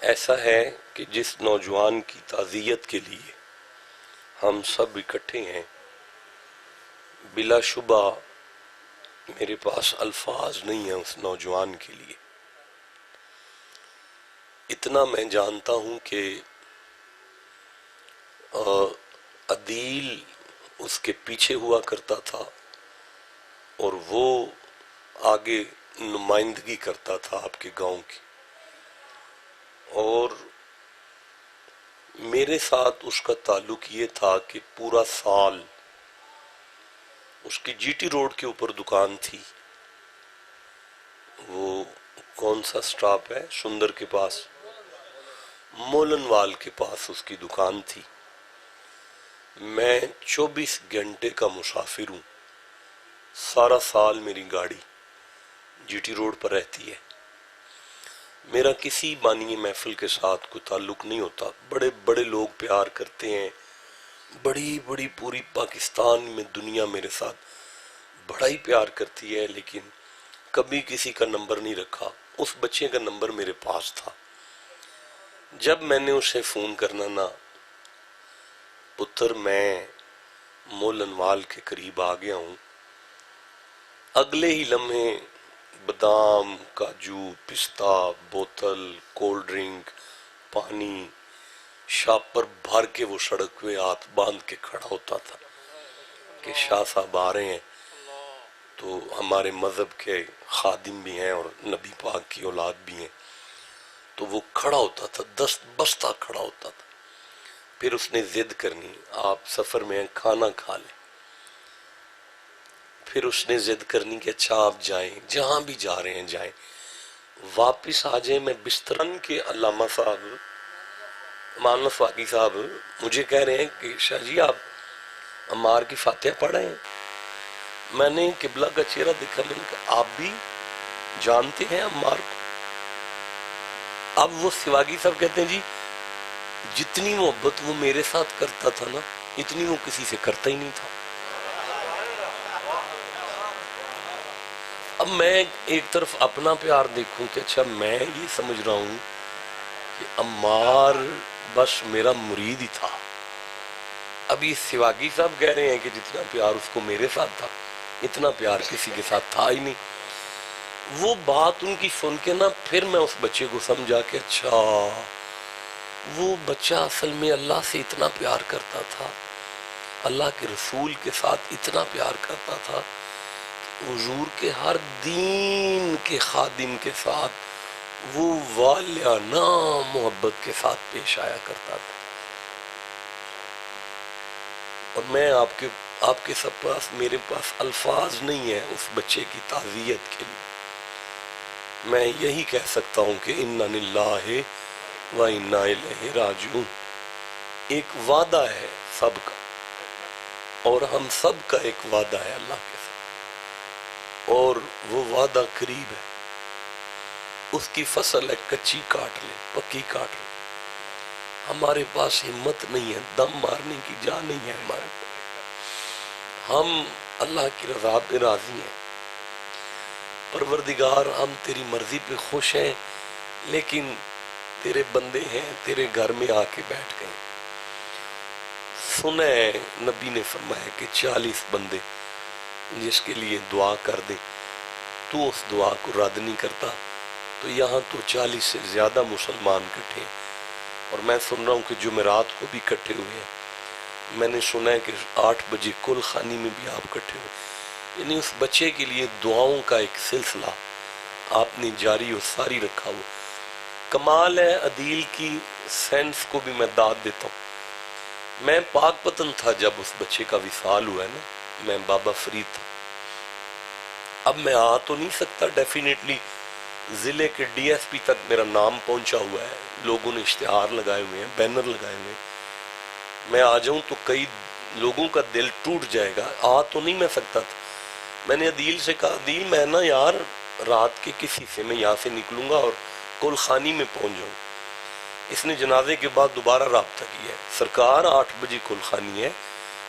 ایسا ہے کہ جس نوجوان کی تعزیت کے لیے ہم سب اکٹھے ہیں، بلا شبہ میرے پاس الفاظ نہیں ہیں اس نوجوان کے لیے۔ اتنا میں جانتا ہوں کہ عدیل اس کے پیچھے ہوا کرتا تھا اور وہ آگے نمائندگی کرتا تھا آپ کے گاؤں کی، اور میرے ساتھ اس کا تعلق یہ تھا کہ پورا سال اس کی جی ٹی روڈ کے اوپر دکان تھی، وہ کون سا سٹاپ ہے سندر کے پاس، مولن وال کے پاس اس کی دکان تھی۔ میں 24 گھنٹے کا مسافر ہوں، سارا سال میری گاڑی جی ٹی روڈ پر رہتی ہے۔ میرا کسی بانی محفل کے ساتھ کوئی تعلق نہیں ہوتا، بڑے بڑے لوگ پیار کرتے ہیں، بڑی بڑی پوری پاکستان میں دنیا میرے ساتھ بڑا ہی پیار کرتی ہے، لیکن کبھی کسی کا نمبر نہیں رکھا۔ اس بچے کا نمبر میرے پاس تھا۔ جب میں نے اسے فون کرنا نا، پتر میں مولن وال کے قریب آ گیا ہوں، اگلے ہی لمحے بادام، کاجو، پستہ، بوتل، کولڈ ڈرنک، پانی، شاپر بھر کے وہ سڑک پہ ہاتھ باندھ کے کھڑا ہوتا تھا کہ شاہ صاحب آ رہے ہیں۔ تو ہمارے مذہب کے خادم بھی ہیں اور نبی پاک کی اولاد بھی ہیں، تو وہ کھڑا ہوتا تھا، دست بستہ کھڑا ہوتا تھا۔ پھر اس نے ضد کرنی، آپ سفر میں کھانا کھا لیں۔ پھر اس نے ضد کرنی کہ اچھا آپ جائیں، جہاں بھی جا رہے ہیں جائیں، واپس آ جائیں۔ میں بسترن کے علامہ صاحب امان وفاقی صاحب مجھے کہہ رہے ہیں کہ شاہ جی آپ عمار کی فاتحہ پڑھیں۔ میں نے قبلہ کا چہرہ دیکھا، میں نے کہا آپ بھی جانتے ہیں عمار کو؟ اب وہ سواگی صاحب کہتے ہیں جی جتنی محبت وہ میرے ساتھ کرتا تھا نا، اتنی وہ کسی سے کرتا ہی نہیں تھا۔ اب میں ایک طرف اپنا پیار دیکھوں کہ اچھا میں یہ سمجھ رہا ہوں کہ عمار بس میرا مرید ہی تھا۔ اب یہ سواگی صاحب کہہ رہے ہیں کہ جتنا پیار اس کو میرے ساتھ تھا اتنا پیار کسی کے ساتھ تھا ہی نہیں۔ وہ بات ان کی سن کے نا پھر میں اس بچے کو سمجھا کہ اچھا وہ بچہ اصل میں اللہ سے اتنا پیار کرتا تھا، اللہ کے رسول کے ساتھ اتنا پیار کرتا تھا، حضور کے ہر دین کے خادم کے ساتھ وہ والیانہ محبت کے ساتھ پیش آیا کرتا تھا۔ اور میں آپ کے سب پاس میرے پاس الفاظ نہیں ہے اس بچے کی تعزیت کے لیے۔ میں یہی کہہ سکتا ہوں کہ انا للہ و انا الیہ راجعون۔ ایک وعدہ ہے سب کا، اور ہم سب کا ایک وعدہ ہے اللہ کے ساتھ، اور وہ وعدہ قریب ہے۔ اس کی فصل ہے، کچی کاٹ لیں، پکی کاٹ لیں۔ ہمارے پاس ہمت نہیں ہے، دم مارنے کی جا نہیں ہے ہمارے پاس۔ ہم اللہ کی رضا پہ راضی ہیں، پروردگار ہم تیری مرضی پہ خوش ہیں، لیکن تیرے بندے ہیں، تیرے گھر میں آ کے بیٹھ گئے۔ سنے نبی نے فرمایا کہ 40 بندے جس کے لیے دعا کر دے تو اس دعا کو رد نہیں کرتا، تو یہاں تو 40 سے زیادہ مسلمان کٹھے ہیں، اور میں سن رہا ہوں کہ جمعرات کو بھی کٹھے ہوئے ہیں۔ میں نے سنا ہے کہ 8 بجے کل خانی میں بھی آپ کٹھے ہوئے، یعنی اس بچے کے لیے دعاؤں کا ایک سلسلہ آپ نے جاری و ساری رکھا ہوا۔ کمال ہے عدیل کی سینس کو بھی میں داد دیتا ہوں۔ میں پاک پتن تھا جب اس بچے کا وصال ہوا ہے نا، میں بابا فرید تھا۔ اب میں آ تو نہیں سکتا، ڈیفینیٹلی ضلع کے ڈی ایس پی تک میرا نام پہنچا ہوا ہے، لوگوں نے اشتہار لگائے ہوئے ہیں، بینر لگائے ہوئے ہیں۔ میں آ جاؤں تو کئی لوگوں کا دل ٹوٹ جائے گا، آ تو نہیں میں سکتا تھا۔ میں نے عدیل سے کہا عدیل میں نا یار رات کے کسی سے میں یہاں سے نکلوں گا اور کل خانی میں پہنچ جاؤں۔ اس نے جنازے کے بعد دوبارہ رابطہ کیا ہے، سرکار 8 بجے کل خانی ہے،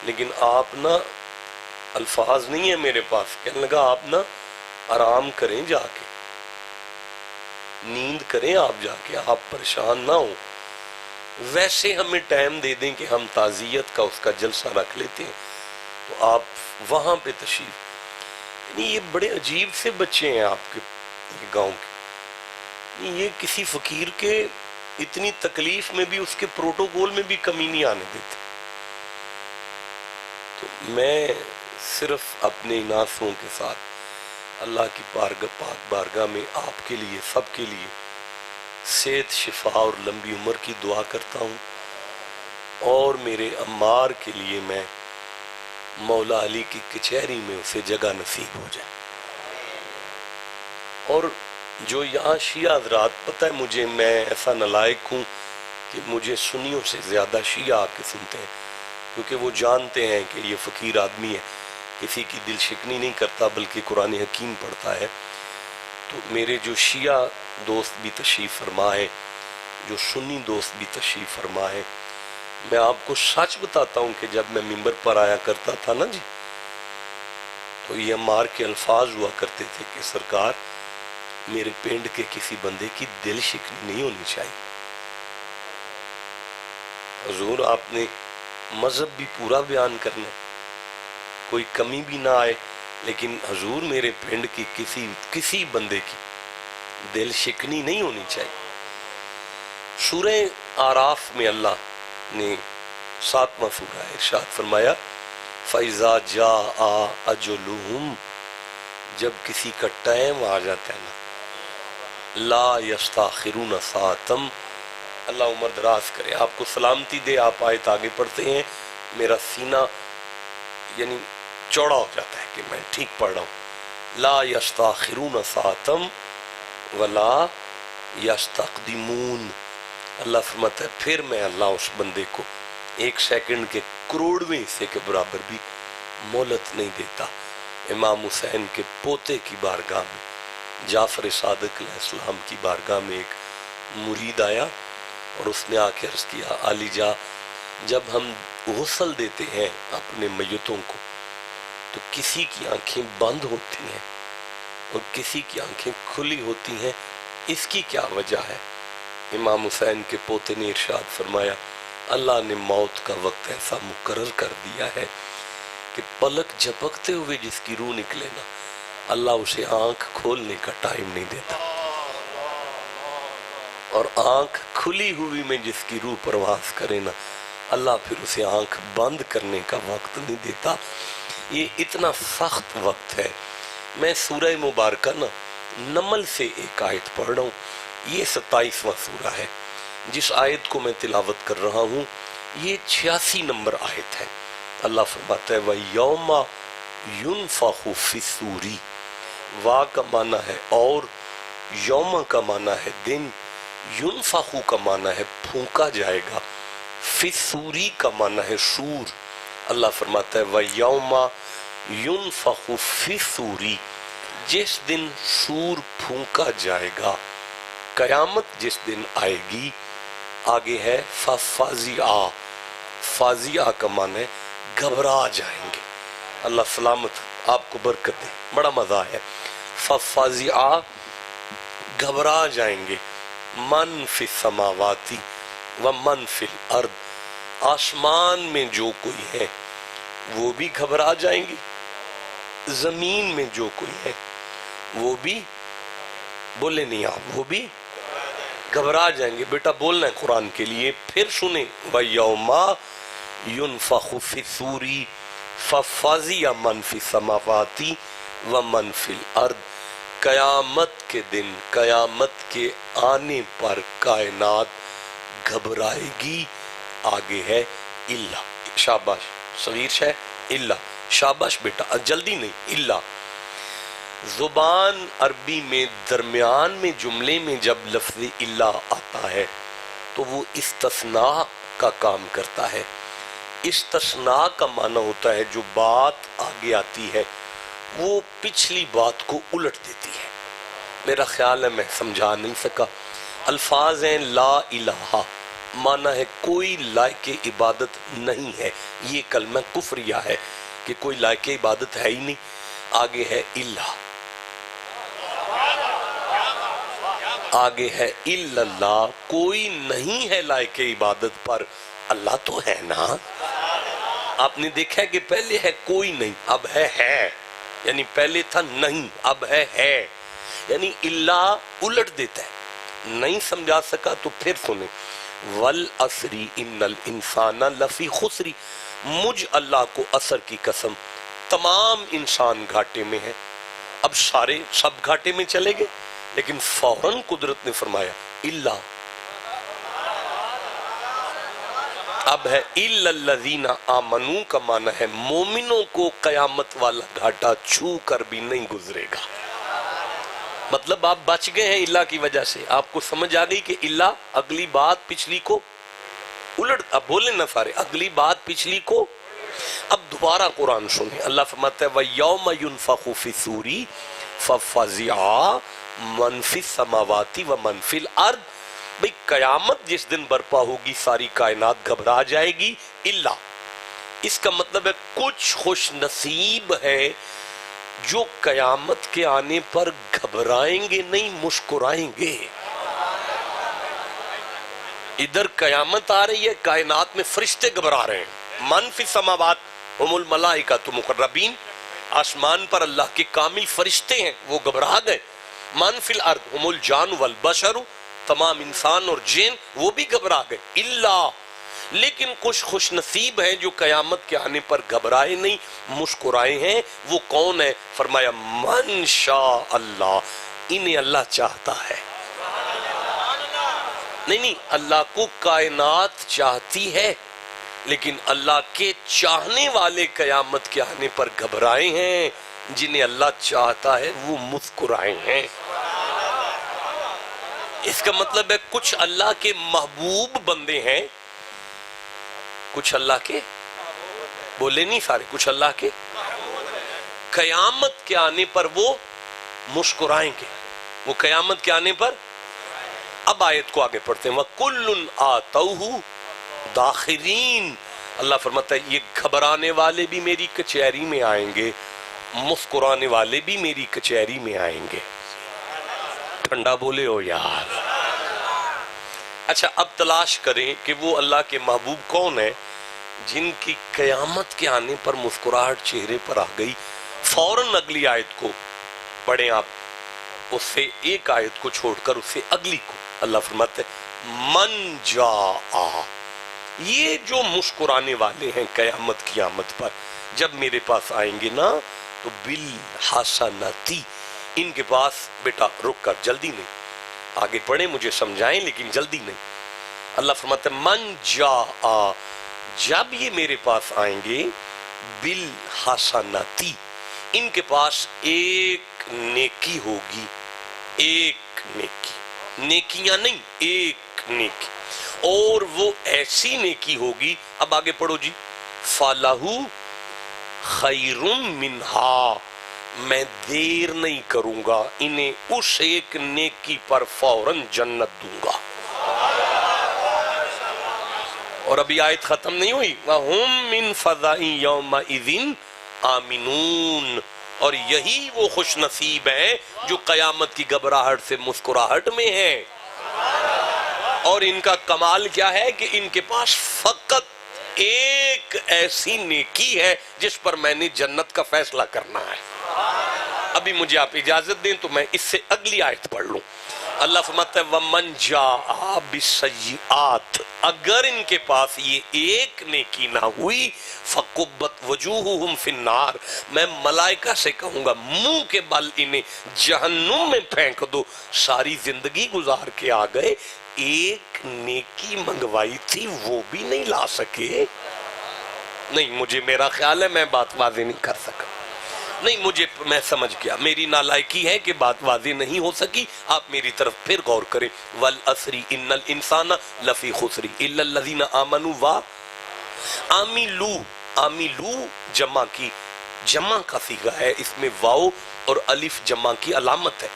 لیکن آپ نا الفاظ نہیں ہے میرے پاس، کہنے لگا آپ نا آرام کریں جا کے۔ نیند کریں آپ جا کے، آپ پریشان نہ ہوں، ویسے ہمیں ٹائم دے دیں کہ ہم تعزیت کا اس کا جلسہ رکھ لیتے ہیں تو آپ وہاں پہ تشریف، یعنی یہ بڑے عجیب سے بچے ہیں آپ کے یہ گاؤں کے، یہ کسی فقیر کے اتنی تکلیف میں بھی اس کے پروٹوکول میں بھی کمی نہیں آنے دیتے. تو میں صرف اپنے ان آنسوؤں کے ساتھ اللہ کی پاک بارگاہ میں آپ کے لیے، سب کے لیے صحت، شفا اور لمبی عمر کی دعا کرتا ہوں، اور میرے عمار کے لیے میں مولا علی کی کچہری میں اسے جگہ نصیب ہو جائے. اور جو یہاں شیعہ حضرات، پتہ ہے مجھے، میں ایسا نالائق ہوں کہ مجھے سنیوں سے زیادہ شیعہ آ کے سنتے ہیں، کیونکہ وہ جانتے ہیں کہ یہ فقیر آدمی ہے، کسی کی دل شکنی نہیں کرتا بلکہ قرآن حکیم پڑھتا ہے. تو میرے جو شیعہ دوست بھی تشریف فرما ہے، جو سنی دوست بھی تشریف فرما ہے، میں آپ کو سچ بتاتا ہوں کہ جب میں ممبر پر آیا کرتا تھا نا جی، تو یہ عمار کے الفاظ ہوا کرتے تھے کہ سرکار میرے پنڈ کے کسی بندے کی دل شکنی نہیں ہونی چاہیے. حضور آپ نے مذہب بھی پورا بیان کرنا، کوئی کمی بھی نہ آئے، لیکن حضور میرے پنڈ کی کسی بندے کی دل شکنی نہیں ہونی چاہیے. سورہ آراف میں اللہ نے 7واں سورہ ارشاد فرمایا فَإِذَا جَاءَ أَجَلُهُمْ، جب کسی کا ٹائم آ جاتا ہے نا، لا یستاخرون ساعتم، اللہ عمر دراز کرے، آپ کو سلامتی دے. آپ آیت آگے پڑھتے ہیں، میرا سینہ یعنی چوڑا ہو جاتا ہے کہ میں ٹھیک پڑھ رہا ہوں. لا یستاخرون ساعتم ولا یستقدمون، اللہ فرماتا ہے پھر میں اللہ اس بندے کو 1 سیکنڈ کے کروڑویں حصے کے برابر بھی مہلت نہیں دیتا. امام حسین کے پوتے کی بارگاہ میں، جعفر صادق علیہ السلام کی بارگاہ میں ایک مرید آیا اور اس نے آ کے عرض کیا علی جا، جب ہم غسل دیتے ہیں اپنے میتوں کو تو کسی کی آنکھیں بند ہوتی ہیں اور کسی کی آنکھیں کھلی ہوتی ہیں، اس کی کیا وجہ ہے؟ امام حسین کے پوتے نے ارشاد فرمایا اللہ نے موت کا وقت ایسا مقرر کر دیا ہے کہ پلک جھپکتے ہوئے جس کی روح نکلے نا، اللہ اسے آنکھ کھولنے کا ٹائم نہیں دیتا، اور آنکھ کھلی ہوئی میں جس کی روح پرواز کرے نا، اللہ پھر اسے آنکھ بند کرنے کا وقت نہیں دیتا. یہ اتنا سخت وقت ہے. میں سورہ مبارکہ نا نمل سے ایک آیت پڑھ رہا ہوں، یہ 27واں سورہ ہے. جس آیت کو میں تلاوت کر رہا ہوں یہ 86 نمبر آیت ہے. اللہ فرماتا ہے وَيَوْمَ يُنْفَخُ فِي الصُّورِ، وا کا معنی ہے اور، یوم کا معنی ہے دن، يُنْفَخُ کا معنی ہے پھونکا جائے گا، فِي الصُّورِ کا معنی ہے سور. اللہ فرماتا ہے وَيَوْمَ يُنْفَخُ فِي الصُّورِ، جس دن سور پھونکا جائے گا، قیامت جس دن آئے گی. آگے ہے فَفَزِعَ، فازیہ کا معنی ہے گھبرا جائیں گے. اللہ سلامت آپ کو برکت دے، بڑا مزہ ہے. فَفَزِعَ، گھبرا جائیں گے، من فی السماواتی ومن فی الارض، آسمان میں جو کوئی ہے وہ بھی گھبرا جائیں گے، زمین میں جو کوئی ہے وہ بھی، بولے نہیں آپ، وہ بھی گھبرا جائیں گے. بیٹا بولنا ہے قرآن کے لیے، پھر سنیں وَيَوْمَ يُنْفَخُ فِي الصُّورِ فَفَزِعَ مَنْ فِي السَّمَاوَاتِ وَمَنْ فِي الْأَرْضِ، قیامت کے دن، قیامت کے آنے پر کائنات گھبرائے گی. آگے ہے اللہ، شاباش صغیر شے اللہ، شاباش بیٹا جلدی نہیں، اللہ. زبان عربی میں درمیان میں جملے میں جب لفظ اللہ آتا ہے تو وہ استثناء کا کام کرتا ہے. استثناء کا معنی ہوتا ہے جو بات آگے آتی ہے وہ پچھلی بات کو الٹ دیتی ہے. میرا خیال ہے میں سمجھا نہیں سکا. الفاظ ہیں لا الہ، معنی ہے کوئی لائق عبادت نہیں ہے، یہ کلمہ کفریہ ہے کہ کوئی لائق عبادت ہے ہی نہیں. آگے ہے اللہ، آگے ہے الا اللہ، کوئی نہیں ہے لائق عبادت پر، اللہ تو ہے نا۔ آپ نے دیکھا ہے کہ پہلے ہے کوئی نہیں، اب ہے، یعنی پہلے تھا نہیں، اب ہے، یعنی اللہ الٹ دیتا ہے۔ نہیں سمجھا سکا تو پھر سنیں، والعصر ان الانسان لفی خسر، مجھ اللہ کو عصر کی قسم تمام انسان گھاٹے میں ہے۔ اب سارے سب گھاٹے میں چلے گئے، لیکن فوراً قدرت نے فرمایا اللہ، اب ہے الا الذین آمنوا کا معنی ہے مومنوں کو قیامت والا گھاٹا چھو کر بھی نہیں گزرے گا۔ مطلب آپ بچ گئے ہیں اللہ کی وجہ سے۔ آپ کو سمجھ آ گئی کہ اللہ اگلی بات پچھلی کو الٹ، اب بولیں نا سارے، اگلی بات پچھلی کو۔ اب دوبارہ قرآن سنیں، اللہ فرماتا ہے وَيَوْمَ يُنْفَخُ فِي الصُّورِ فَفَزِعَ مَنْ فِي السَّمَاوَاتِ وَمَنْ فِي الْأَرْضِ، بھئی قیامت جس دن برپا ہوگی ساری کائنات گھبرا جائے گی الا، اس کا مطلب ہے کچھ خوش نصیب ہے جو قیامت کے آنے پر گھبرائیں گے نہیں، مسکرائیں گے۔ ادھر قیامت آ رہی ہے، کائنات میں فرشتے گھبرا رہے ہیں، من فی السماوات ہم الملائکۃ مقربین، آسمان پر اللہ کے کامل فرشتے ہیں، وہ گھبرا گئے۔ من فی الارض ہم الجان والبشر، تمام انسان اور جن وہ بھی گھبرا گئے۔ اللہ، لیکن کچھ خوش نصیب ہیں جو قیامت کے آنے پر گھبرائے نہیں، مسکرائے ہیں۔ وہ کون ہے؟ فرمایا من شاء اللہ، انہیں اللہ چاہتا ہے۔ نہیں، اللہ کو کائنات چاہتی ہے، لیکن اللہ کے چاہنے والے قیامت کے آنے پر گھبرائے ہیں، جنہیں اللہ چاہتا ہے وہ مسکرائے ہیں۔ اس کا مطلب ہے کچھ اللہ کے محبوب بندے ہیں، کچھ اللہ کے بولے نہیں سارے، کچھ اللہ کے قیامت کے آنے پر وہ مسکرائیں گے، وہ قیامت کے آنے پر۔ اب آیت کو آگے پڑھتے ہیں وَكُلٌّ آتَوْهُ داخرین، اللہ فرماتا ہے یہ گھبرانے والے بھی میری کچہری میں آئیں گے، مسکرانے والے بھی میری کچہری میں آئیں گے۔ ٹھنڈا بولے ہو یار۔ اچھا اب تلاش کریں کہ وہ اللہ کے محبوب کون ہیں جن کی قیامت کے آنے پر مسکراہٹ چہرے پر آ گئی۔ فوراً اگلی آیت کو پڑھیں آپ، اس سے ایک آیت کو چھوڑ کر اس سے اگلی کو۔ اللہ فرماتے ہیں من جاء، یہ جو مسکرانے والے ہیں قیامت کی آمد پر جب میرے پاس آئیں گے نا، تو بالحسنتی، ان کے پاس بیٹا رک کر جلدی نہیں، آگے پڑھیں مجھے سمجھائیں لیکن جلدی نہیں۔ اللہ فرماتے ہیں من جاء، جب یہ میرے پاس آئیں گے بالحسنتی، ان کے پاس ایک نیکی ہوگی، ایک نیکی، نیکیاں نہیں، ایک نیکی، اور وہ ایسی نیکی ہوگی، اب آگے پڑھو جی، فَلَهُ خَيْرٌ مِّنْهَا، میں دیر نہیں کروں گا انہیں اس ایک نیکی پر فوراً جنت دوں گا۔ اور ابھی آیت ختم نہیں ہوئی، وَهُم مِّن فَضَائِ يَوْمَئِذٍ آمِنُونَ، اور یہی وہ خوش نصیب ہیں جو قیامت کی گھبراہٹ سے مسکراہٹ میں ہیں۔ اور ان کا کمال کیا ہے کہ ان کے پاس فقط ایک ایسی نیکی ہے جس پر میں نے جنت کا فیصلہ کرنا ہے۔ ابھی مجھے آپ اجازت دیں تو میں اس سے اگلی آیت پڑھ لوں۔ اللہ فرماتا ہے وَمَنْ جَاءَ بِالسَّيِّئَاتِ، اگر ان کے پاس یہ ایک نیکی نہ ہوئی، فَقُبَّتْ وَجُوهُهُمْ فِي النَّارِ، میں ملائکہ سے کہوں گا منہ کے بل انہیں جہنم میں پھینک دو۔ ساری زندگی گزار کے آ گئے، ایک نیکی منگوائی تھی وہ بھی نہیں لا سکے۔ نہیں، مجھے میرا خیال ہے میں بات واضح نہیں کر سکا، نہیں مجھے، میں سمجھ گیا، میری نالائکی ہے کہ بات واضح نہیں ہو سکی۔ آپ میری طرف پھر غور کریں، وَالْعَصْرِ إِنَّ الْإِنسَانَ لَفِي خُسْرٍ إِلَّا الَّذِينَ آمَنُوا عاملو جمع کی، جمع کا صیغہ ہے، اس میں واو اور الف جمع کی علامت ہے۔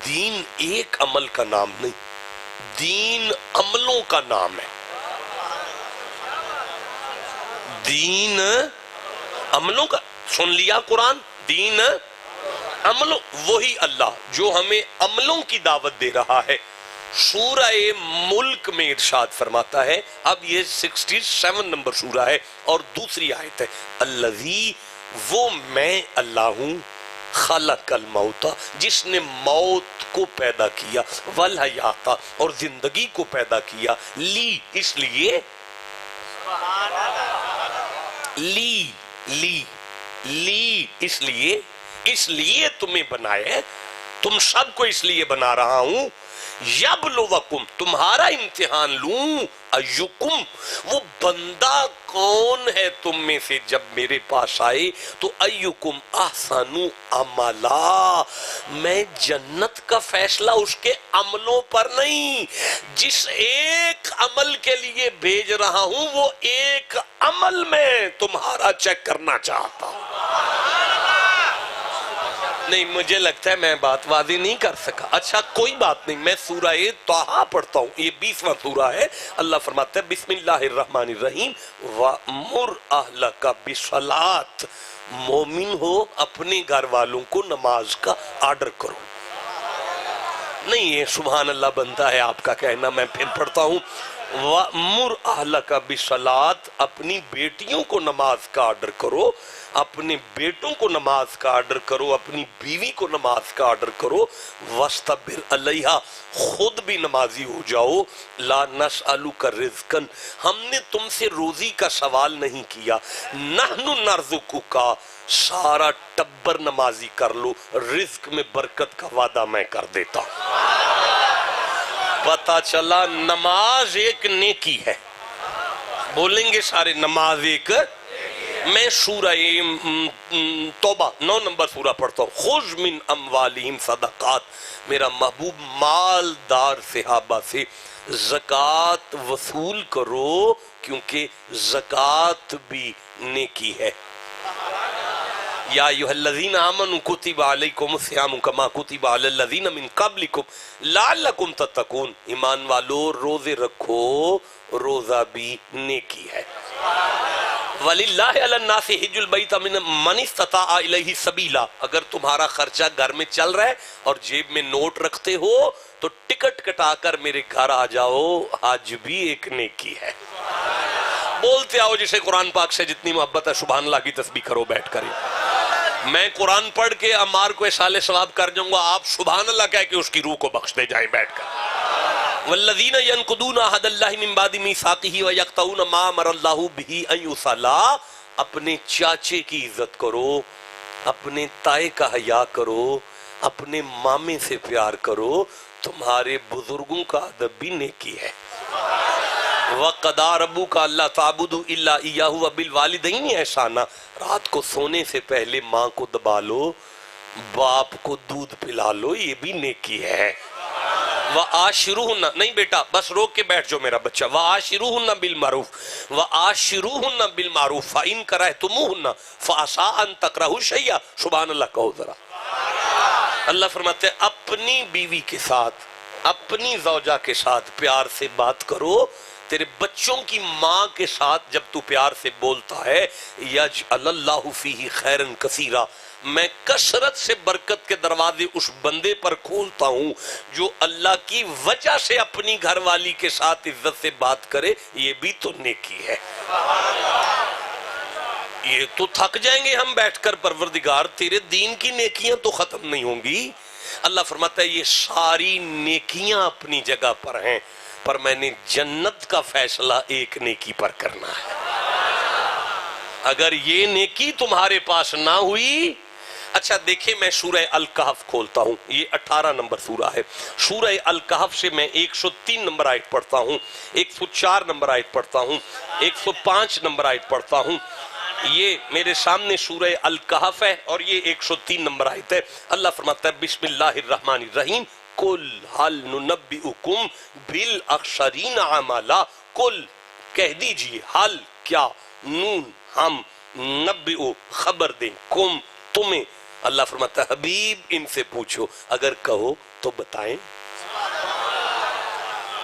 دین ایک عمل کا نام نہیں، دین عملوں کا نام ہے۔ دین عملوں کا، سن لیا قرآن، دین عملوں، وہی اللہ جو ہمیں عملوں کی دعوت دے رہا ہے۔ سورہ ملک میں ارشاد فرماتا ہے، اب یہ 67 نمبر سورہ ہے اور دوسری آیت ہے، الذی، وہ میں اللہ ہوں، خلق الموت، جس نے موت کو پیدا کیا، والحیات، اور زندگی کو پیدا کیا، لی، اس لیے، لی اس لیے تمہیں بنایا ہے، تم سب کو اس لیے بنا رہا ہوں، یبلوکم، تمہارا امتحان لوں، ایکم، وہ بندہ کون ہے تم میں سے جب میرے پاس آئے تو ایکم احسن عملا، میں جنت کا فیصلہ اس کے عملوں پر نہیں، جس ایک عمل کے لیے بھیج رہا ہوں وہ ایک عمل میں تمہارا چیک کرنا چاہتا ہوں۔ نہیں، مجھے لگتا ہے میں بات واضح نہیں کر سکا۔ اچھا کوئی بات نہیں، میں سورہ طٰہٰ پڑھتا ہوں، یہ 20واں سورہ ہے۔ اللہ فرماتا ہے بسم اللہ الرحمن الرحیم، وَأْمُرْ أَهْلَكَ بِالصَّلَاةِ، مومن ہو اپنے گھر والوں کو نماز کا آرڈر کرو۔ نہیں، یہ سبحان اللہ بنتا ہے آپ کا کہنا، میں پھر پڑھتا ہوں، وَأْمُرْ أَهْلَكَ بِالصَّلَاةِ، اپنی بیٹیوں کو نماز کا آرڈر کرو، اپنے بیٹوں کو نماز کا آرڈر کرو، اپنی بیوی کو نماز کا آرڈر کرو، وَاسْتَبِرْ عَلَيْهَا، خود بھی نمازی ہو جاؤ، لَا نَسْأَلُكَ رِزْقًا، ہم نے تم سے روزی کا سوال نہیں کیا، نَحْنُ نَرْزُقُكَ، سارا ٹبر نمازی کر لو، رزق میں برکت کا وعدہ میں کر دیتا ہوں۔ پتہ چلا نماز ایک نیکی ہے، بولیں گے سارے، نماز ایک، میں سورہ توبہ 9 نمبر سورہ پڑھتا ہوں، خُذْ مِنْ أَمْوَالِهِمْ صدقات، میرا محبوب مالدار صحابہ سے زکوٰۃ وصول کرو، کیونکہ زکوٰۃ بھی نیکی ہے۔ یا ایھا الذین آمنوا کتب علیکم الصیام کما کتب علی الذین من قبلکم لعلکم تتقون، ایمان والو روزے رکھو، روزہ بھی نیکی ہے۔ وَلِلَّهِ عَلَى النَّاسِ حِجُّ الْبَيْتِ مَنِ اسْتَطَاعَ إِلَيْهِ سَبِيلًا، اگر تمہارا خرچہ گھر میں چل رہا ہے اور جیب میں نوٹ رکھتے ہو تو ٹکٹ کٹا کر میرے گھر آ جاؤ، حج بھی ایک نیکی ہے۔ بولتے آؤ جسے قرآن پاک سے جتنی محبت ہے، سبحان اللہ کی تسبیح کرو بیٹھ کر۔ میں قرآن پڑھ کے عمار کو اصالِ ثواب کر جاؤں گا، آپ سبحان اللہ کہہ کے اس کی روح کو بخش دے جائیں بیٹھ کر۔ والذین ینقضون عہد اللہ من بعد میثاقہ ویقطعون ما امر اللہ بہ ان یوصل، اپنے چاچے کی عزت کرو، اپنے تائے کا حیا کرو، اپنے مامے سے پیار کرو، تمہارے بزرگوں کا ادب بھی نیکی ہے۔ وَقَضَىٰ رَبُّكَ أَلَّا تَعْبُدُوا إِلَّا إِيَّاهُ وَبِالْوَالِدَيْنِ إِحْسَانًا، رات کو سونے سے پہلے ماں کو دبا لو، باپ کو دودھ پلا لو، یہ بھی نیکی ہے۔ وَعَاشِرُوهُنَّ، نہیں بیٹا بس روک کے بیٹھ جاؤ میرا بچہ، وَعَاشِرُوهُنَّ بِالْمَعْرُوفِ وَعَاشِرُوهُنَّ بِالْمَعْرُوفِ فَإِن كَرِهْتُمُوهُنَّ فَعَسَىٰ أَن تَكْرَهُوا شَيْئًا، سبحان اللہ کہو ذرا۔ اللہ فرماتے ہیں اپنی بیوی کے ساتھ، اپنی زوجہ کے ساتھ پیار سے بات کرو، تیرے بچوں کی ماں کے ساتھ جب تو پیار سے بولتا ہے، یجعل اللہ فیہ خیرا کثیرا، میں کثرت سے برکت کے دروازے اس بندے پر کھولتا ہوں جو اللہ کی وجہ سے اپنی گھر والی کے ساتھ عزت سے بات کرے، یہ بھی تو نیکی ہے۔ یہ تو تھک جائیں گے ہم بیٹھ کر، پروردگار تیرے دین کی نیکیاں تو ختم نہیں ہوں گی۔ اللہ فرماتا ہے یہ ساری نیکیاں اپنی جگہ پر ہیں، پر میں نے جنت کا فیصلہ ایک نیکی پر کرنا ہے۔ اگر یہ نیکی تمہارے پاس نہ ہوئی، اچھا دیکھیں میں سورہ الکہف کھولتا ہوں، یہ 18 نمبر سورہ ہے۔ سورہ الکہف سے میں 103 نمبر آیت پڑھتا ہوں، 104 نمبر آیت پڑھتا ہوں، 105 نمبر آیت پڑھتا ہوں۔ یہ میرے سامنے سورہ الکہف ہے اور یہ 103 نمبر آیت ہے۔ اللہ فرماتا ہے بسم اللہ الرحمن الرحیم، قل هل ننبئکم بالاخسرین اعمالا، قل کہہ دیجئے، حل کیا، نون ہم، نبئو خبر دیں، کم تمہیں، اللہ فرماتا ہے حبیب ان سے پوچھو، اگر کہو تو بتائیں۔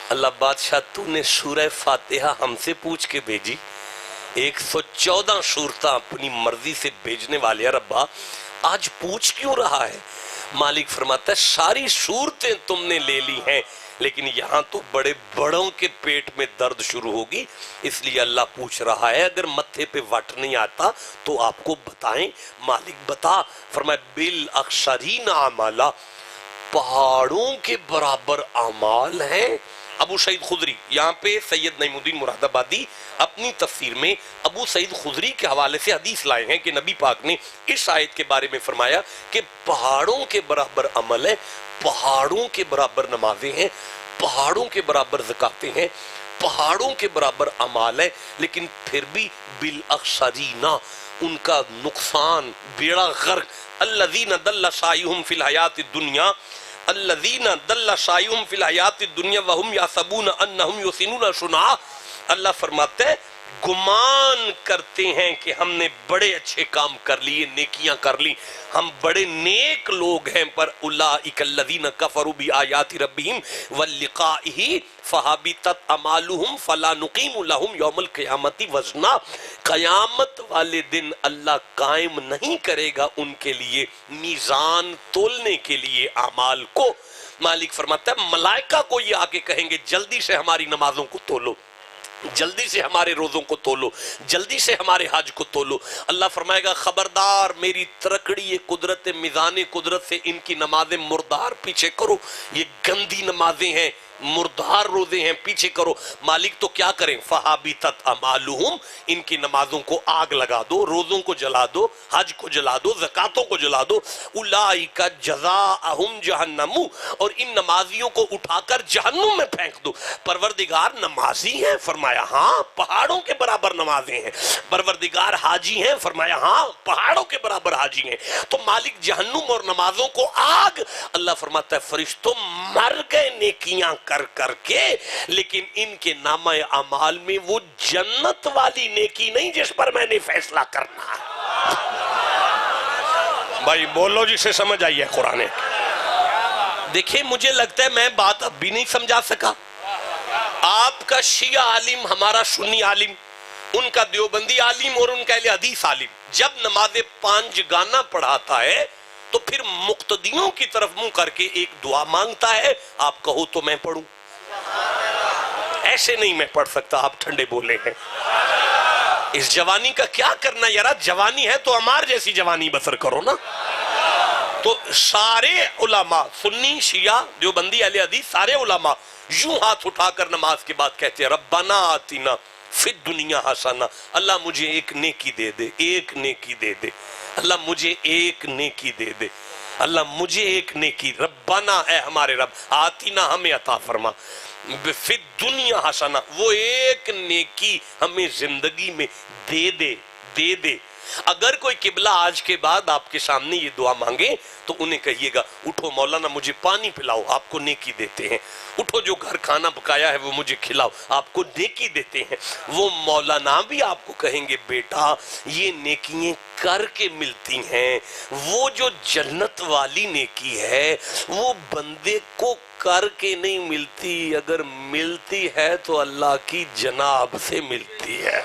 اللہ بادشاہ تو نے سورہ فاتحہ ہم سے پوچھ کے بھیجی، 114 سورتاں اپنی مرضی سے بھیجنے والے ربا، آج پوچھ کیوں رہا ہے؟ مالک فرماتا ہے ساری صورتیں تم نے لے لی ہیں، لیکن یہاں تو بڑے بڑوں کے پیٹ میں درد شروع ہوگی، اس لیے اللہ پوچھ رہا ہے اگر متھے پہ وٹ نہیں آتا تو آپ کو بتائیں۔ مالک بتا، فرمایا بالاخسرین اعمالا، پہاڑوں کے برابر اعمال ہیں۔ ابو سعید خدری، یہاں پہ سید نعیم الدین مراد آبادی اپنی تفسیر میں ابو سعید خدری کے حوالے سے حدیث لائے ہیں کہ نبی پاک نے اس آیت کے بارے میں فرمایا کہ پہاڑوں کے برابر عمل ہے، پہاڑوں کے برابر نمازیں ہیں، پہاڑوں کے برابر زکاتیں ہیں، پہاڑوں کے برابر اعمال ہے، لیکن پھر بھی بالاخسرین، ان کا نقصان، بیڑا غرق، الذین ضل سعیہم فی الحیات الدنیا، الذین ضل سعیہم فی الحیات الدنیا وہم یحسبون انہم یحسنون صنعا۔ اللہ فرماتے ہیں گمان کرتے ہیں کہ ہم نے بڑے اچھے کام کر لیے، نیکیاں کر لی، ہم بڑے نیک لوگ ہیں، پر اولئک الذین کفروا بآیات ربہم ولقائہ فحبطت اعمالہم فلا نقیم لہم یوم القیامۃ وزنا۔ قیامت والے دن اللہ قائم نہیں کرے گا ان کے لیے میزان تولنے کے لیے اعمال کو۔ مالک فرماتا ہے ملائکہ کو یہ آگے کہیں گے جلدی سے ہماری نمازوں کو تولو، جلدی سے ہمارے روزوں کو تولو، جلدی سے ہمارے حج کو تولو۔ اللہ فرمائے گا خبردار، میری ترکڑی قدرت، میزان قدرت سے ان کی نمازیں مردار پیچھے کرو، یہ گندی نمازیں ہیں، مردار روزے ہیں، پیچھے کرو۔ مالک تو کیا کریں؟ فحبطت اعمالہم، ان کی نمازوں کو آگ لگا دو، روزوں کو جلا دو، حج کو جلا دو، زکاتوں کو جلا دو۔ اولئک جزاؤہم جہنم، اور ان نمازیوں کو اٹھا کر جہنم میں پھینک دو۔ پروردگار نمازی ہیں؟ فرمایا ہاں، پہاڑوں کے برابر نمازیں ہیں۔ پروردگار حاجی ہیں؟ فرمایا ہاں، پہاڑوں کے برابر حاجی ہیں۔ تو مالک جہنم اور نمازوں کو آگ۔ اللہ فرماتا ہے فرشتوں مر گئے نیکیاں کر کر کے، لیکن ان کے نامہ اعمال میں وہ جنت والی نیکی نہیں جس پر میں نے فیصلہ کرنا ہے۔ بھائی بولو جسے سمجھ آئی ہے قرآن۔ دیکھیں مجھے لگتا ہے میں بات اب بھی نہیں سمجھا سکا۔ آپ کا شیعہ عالم، ہمارا سنی عالم، ان کا دیوبندی عالم اور ان کا اہل حدیث عالم جب نماز پانچ گانا پڑھاتا ہے تو پھر مقتدیوں کی طرف منہ کر کے ایک دعا مانگتا ہے، آپ کہو تو میں پڑھوں؟ ایسے نہیں میں پڑھ سکتا، آپ ٹھنڈے بولے ہیں۔ اس جوانی کا کیا کرنا یارا؟ جوانی ہے تو ہمار جیسی جوانی بسر کرو نا۔ تو سارے علماء، سنی، شیعہ، دیوبندی، اہل حدیث، سارے علماء یوں ہاتھ اٹھا کر نماز کے بعد کہتے ہیں ربنا آتنا فی الدنیا حسنہ، اللہ مجھے ایک نیکی دے دے، ایک نیکی دے دے، اللہ مجھے ایک نیکی دے دے، اللہ مجھے ایک نیکی، ربنا اے ہمارے رب، آتنا ہمیں عطا فرما، فی الدنیا حسنہ، وہ ایک نیکی ہمیں زندگی میں دے دے، دے دے۔ اگر کوئی قبلہ آج کے بعد آپ کے سامنے یہ دعا مانگے تو انہیں کہیے گا اٹھو مولانا مجھے پانی پلاؤ، آپ کو نیکی دیتے ہیں، اٹھو جو گھر کھانا پکایا ہے وہ مجھے کھلاؤ، آپ کو نیکی دیتے ہیں۔ وہ مولانا بھی آپ کو کہیں گے بیٹا یہ نیکیاں کر کے ملتی ہیں، وہ جو جنت والی نیکی ہے وہ بندے کو کر کے نہیں ملتی، اگر ملتی ہے تو اللہ کی جناب سے ملتی ہے۔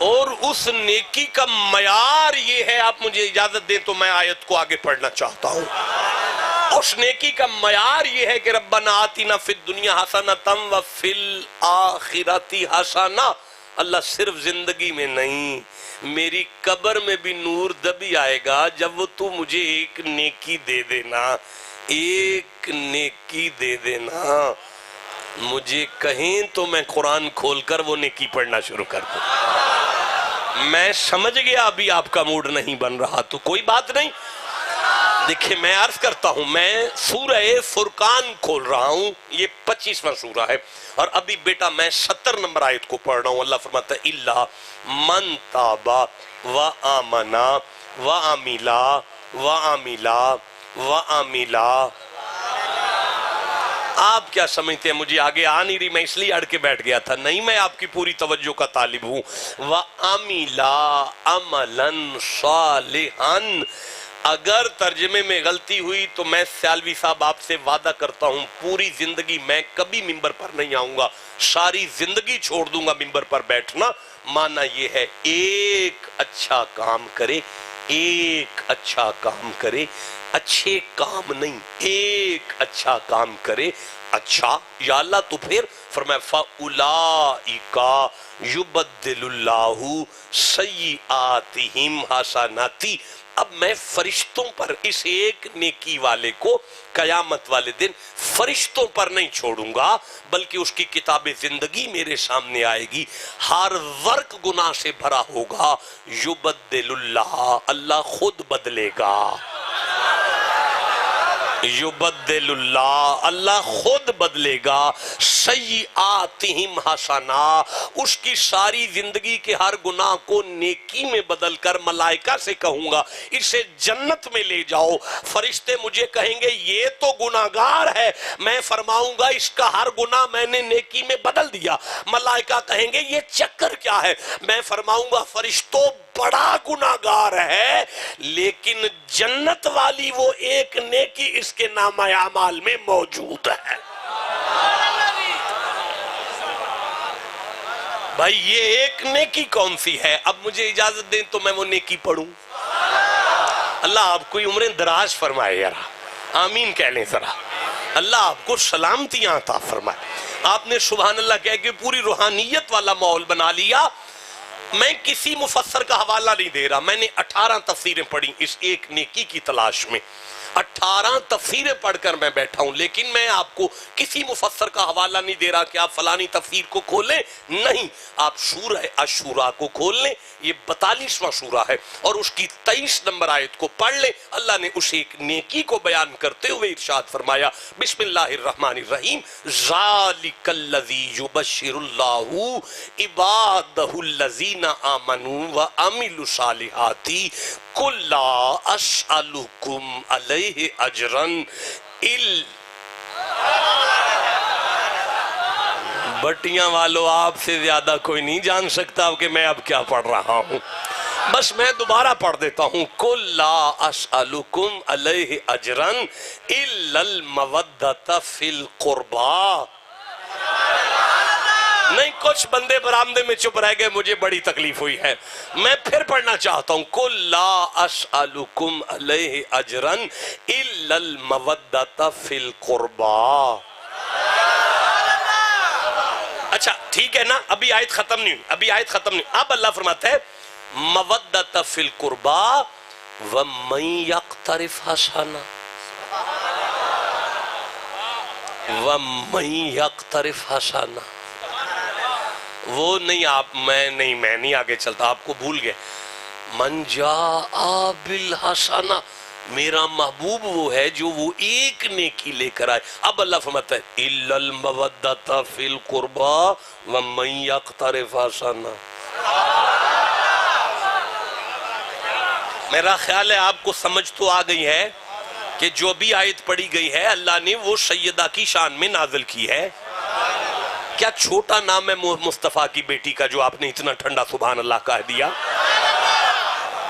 اور اس نیکی کا معیار یہ ہے، آپ مجھے اجازت دیں تو میں آیت کو آگے پڑھنا چاہتا ہوں۔ اس نیکی کا معیار یہ ہے کہ ربنا آتنا فی الدنیا حسنۃ وفی الآخرۃ حسنہ۔ اللہ صرف زندگی میں نہیں، میری قبر میں بھی نور دبی آئے گا جب وہ تو مجھے ایک نیکی دے دینا، ایک نیکی دے دینا۔ مجھے کہیں تو میں قرآن کھول کر وہ نیکی پڑھنا شروع کر دوں۔ میں سمجھ گیا ابھی آپ کا موڈ نہیں بن رہا تو کوئی بات نہیں۔ دیکھیں میں عرض کرتا ہوں، میں سورہ فرقان کھول رہا ہوں، یہ 25واں سورہ ہے، اور ابھی بیٹا میں 70 نمبر آیت کو پڑھ رہا ہوں۔ اللہ فرماتا ہے اِلَّا مَن تَابَ وَآمَنَ وَعَمِلَ وَعَمِلَ وَعَمِلَ۔ آپ کیا سمجھتے ہیں مجھے آگے آ نہیں رہی؟ میں اس لیے اڑ کے بیٹھ گیا تھا، نہیں میں آپ کی پوری توجہ کا طالب ہوں۔ وَعَمِلَ عَمَلًا صَالِحًا، اگر ترجمے میں غلطی ہوئی تو میں سیالوی صاحب آپ سے وعدہ کرتا ہوں پوری زندگی میں کبھی ممبر پر نہیں آؤں گا، ساری زندگی چھوڑ دوں گا ممبر پر بیٹھنا۔ معنی یہ ہے ایک اچھا کام کرے، ایک اچھا کام کرے، اچھے کام نہیں، ایک اچھا کام کرے۔ اچھا یا اللہ تو پھر فرمایا فَأُولَئِكَ يُبَدِّلُ اللَّهُ سَيِّئَاتِهِمْ حَسَنَاتٍ۔ اب میں فرشتوں پر اس ایک نیکی والے کو قیامت والے دن فرشتوں پر نہیں چھوڑوں گا، بلکہ اس کی کتاب زندگی میرے سامنے آئے گی، ہر ورق گناہ سے بھرا ہوگا۔ یبدل اللہ، اللہ خود بدلے گا۔ یبدل اللہ، اللہ خود بدلے گا۔ سیئاتہم حسنا، اس کی ساری زندگی کے ہر گناہ کو نیکی میں بدل کر ملائکہ سے کہوں گا اسے جنت میں لے جاؤ۔ فرشتے مجھے کہیں گے یہ تو گناہگار ہے، میں فرماؤں گا اس کا ہر گناہ میں نے نیکی میں بدل دیا۔ ملائکہ کہیں گے یہ چکر کیا ہے، میں فرماؤں گا فرشتوں بڑا گناہگار ہے، لیکن جنت والی وہ ایک نیکی اس کے نامہ اعمال میں موجود ہے۔ بھائی یہ ایک نیکی کون سی ہے؟ اب مجھے اجازت دیں تو میں وہ نیکی پڑھوں۔ اللہ آپ کو عمریں دراز فرمائے یار، آمین کہہ لیں ذرا۔ اللہ آپ کو سلامتیاں عطا فرمائے۔ آپ نے سبحان اللہ کہہ کے پوری روحانیت والا ماحول بنا لیا۔ میں کسی مفسر کا حوالہ نہیں دے رہا، میں نے 18 تفسیریں پڑھی اس ایک نیکی کی تلاش میں، 18 تفسیریں پڑھ کر میں بیٹھا ہوں، لیکن میں آپ کو کسی مفسر کا حوالہ نہیں دے رہا کہ آپ فلانی تفسیر کو کھولیں، نہیں، آپ سورہ الشورى کو کھول لیں، یہ 42واں سورہ ہے، اور اس کی 23 نمبر آیت کو پڑھ لیں۔ اللہ نے اس ایک نیکی کو بیان کرتے ہوئے ارشاد فرمایا، بسم اللہ الرحمن الرحیم، ذالک الذی یبشر اللہ عبادہ الذین آمنوا وعملوا الصالحات قل لا اسألکم علیہ اجرا بٹیاں والو آپ سے زیادہ کوئی نہیں جان سکتا کہ میں اب کیا پڑھ رہا ہوں، بس میں دوبارہ پڑھ دیتا ہوں، قل لا اسألکم علیہ اجرا الا المودۃ فی القربى۔ نہیں، کچھ بندے برآمدے میں چپ رہ گئے، مجھے بڑی تکلیف ہوئی ہے، میں پھر پڑھنا چاہتا ہوں، قل لا اسألکم علیہ اجرا الا المودۃ فی القربى۔ اچھا ٹھیک ہے نا، ابھی آیت ختم نہیں ہوئی، ابھی آیت ختم نہیں، اب اللہ فرماتا ہے مودۃ فی القربى ومن یقترف حسنہ، ومن یقترف حسنہ، وہ نہیں، آپ میں نہیں آگے چلتا، آپ کو بھول گئے۔ من جاء بالحسنہ، میرا محبوب وہ ہے جو وہ ایک نیکی لے کر آئے۔ اب اللہ فرماتا ہے الا المودۃ فی القربى ومن یقترف حسنہ۔ میرا خیال ہے آپ کو سمجھ تو آ گئی ہے کہ جو بھی آیت پڑھی گئی ہے اللہ نے وہ سیدہ کی شان میں نازل کی ہے۔ کیا چھوٹا نام ہے مصطفیٰ کی بیٹی کا جو آپ نے اتنا ٹھنڈا سبحان اللہ کہہ دیا؟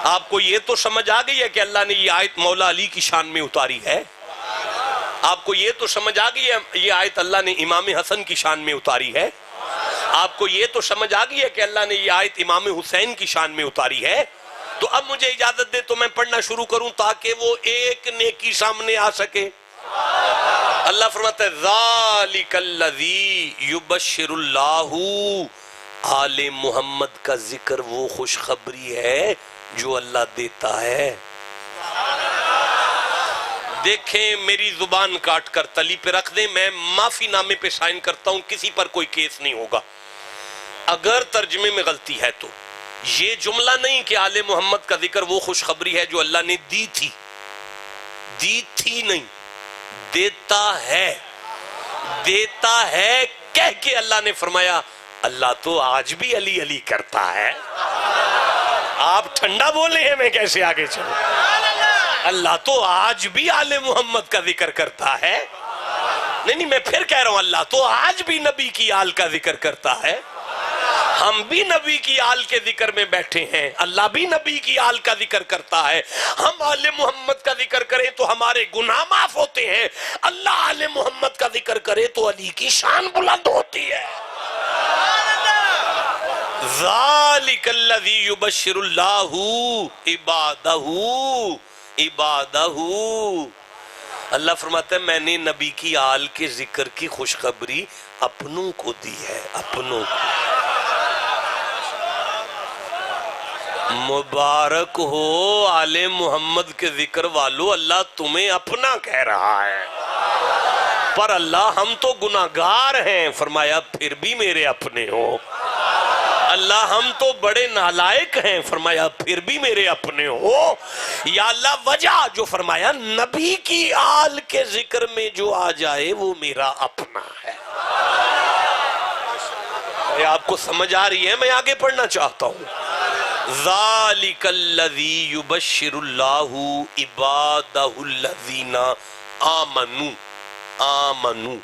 آپ کو یہ تو سمجھ آ گئی ہے کہ اللہ نے یہ آیت مولا علی کی شان میں اتاری ہے؟ آپ کو یہ تو سمجھ آ گئی ہے یہ آیت اللہ نے امام حسن کی شان میں اتاری ہے؟ آپ کو یہ تو سمجھ آ گئی ہے کہ اللہ نے یہ آیت امام حسین کی شان میں اتاری ہے؟ تو اب مجھے اجازت دے تو میں پڑھنا شروع کروں تاکہ وہ ایک نیکی سامنے آ سکے۔ اللہ فرماتا ہے ذالک الذی یبشر اللہ، آل محمد کا ذکر وہ خوشخبری ہے جو اللہ دیتا ہے۔ دیکھیں میری زبان کاٹ کر تلی پہ رکھ دیں، میں معافی نامے پہ سائن کرتا ہوں، کسی پر کوئی کیس نہیں ہوگا۔ اگر ترجمے میں غلطی ہے تو یہ جملہ نہیں کہ آل محمد کا ذکر وہ خوشخبری ہے جو اللہ نے دی تھی نہیں، دیتا ہے کہہ کے اللہ نے فرمایا اللہ تو آج بھی علی علی کرتا ہے۔ آپ ٹھنڈا بولے ہیں، میں کیسے آگے چلوں؟ اللہ تو آج بھی آل محمد کا ذکر کرتا ہے۔ نہیں میں پھر کہہ رہا ہوں اللہ تو آج بھی نبی کی آل کا ذکر کرتا ہے۔ ہم بھی نبی کی آل کے ذکر میں بیٹھے ہیں، اللہ بھی نبی کی آل کا ذکر کرتا ہے۔ ہم آل محمد کا ذکر کریں تو ہمارے گناہ معاف ہوتے ہیں، اللہ آل محمد کا ذکر کرے تو علی کی شان بلند ہوتی ہے۔ ذالک الذی یبشر اللہ عبادہ۔ اللہ فرماتا ہے میں نے نبی کی آل کے ذکر کی خوشخبری اپنوں کو دی ہے، اپنوں کو۔ مبارک ہو آل محمد کے ذکر والو، اللہ تمہیں اپنا کہہ رہا ہے، پر اللہ ہم تو گناہگار ہیں، فرمایا پھر بھی میرے اپنے ہو۔ اللہ ہم تو بڑے نالائق ہیں، فرمایا پھر بھی میرے اپنے ہو۔ یا اللہ وجہ جو فرمایا نبی کی آل کے ذکر میں جو آ جائے وہ میرا اپنا ہے۔ یہ آپ کو سمجھ آ رہی ہے؟ میں آگے پڑھنا چاہتا ہوں۔ ذالک الذی یبشر اللہ عبادہ الذین آمنوا۔ آمنوا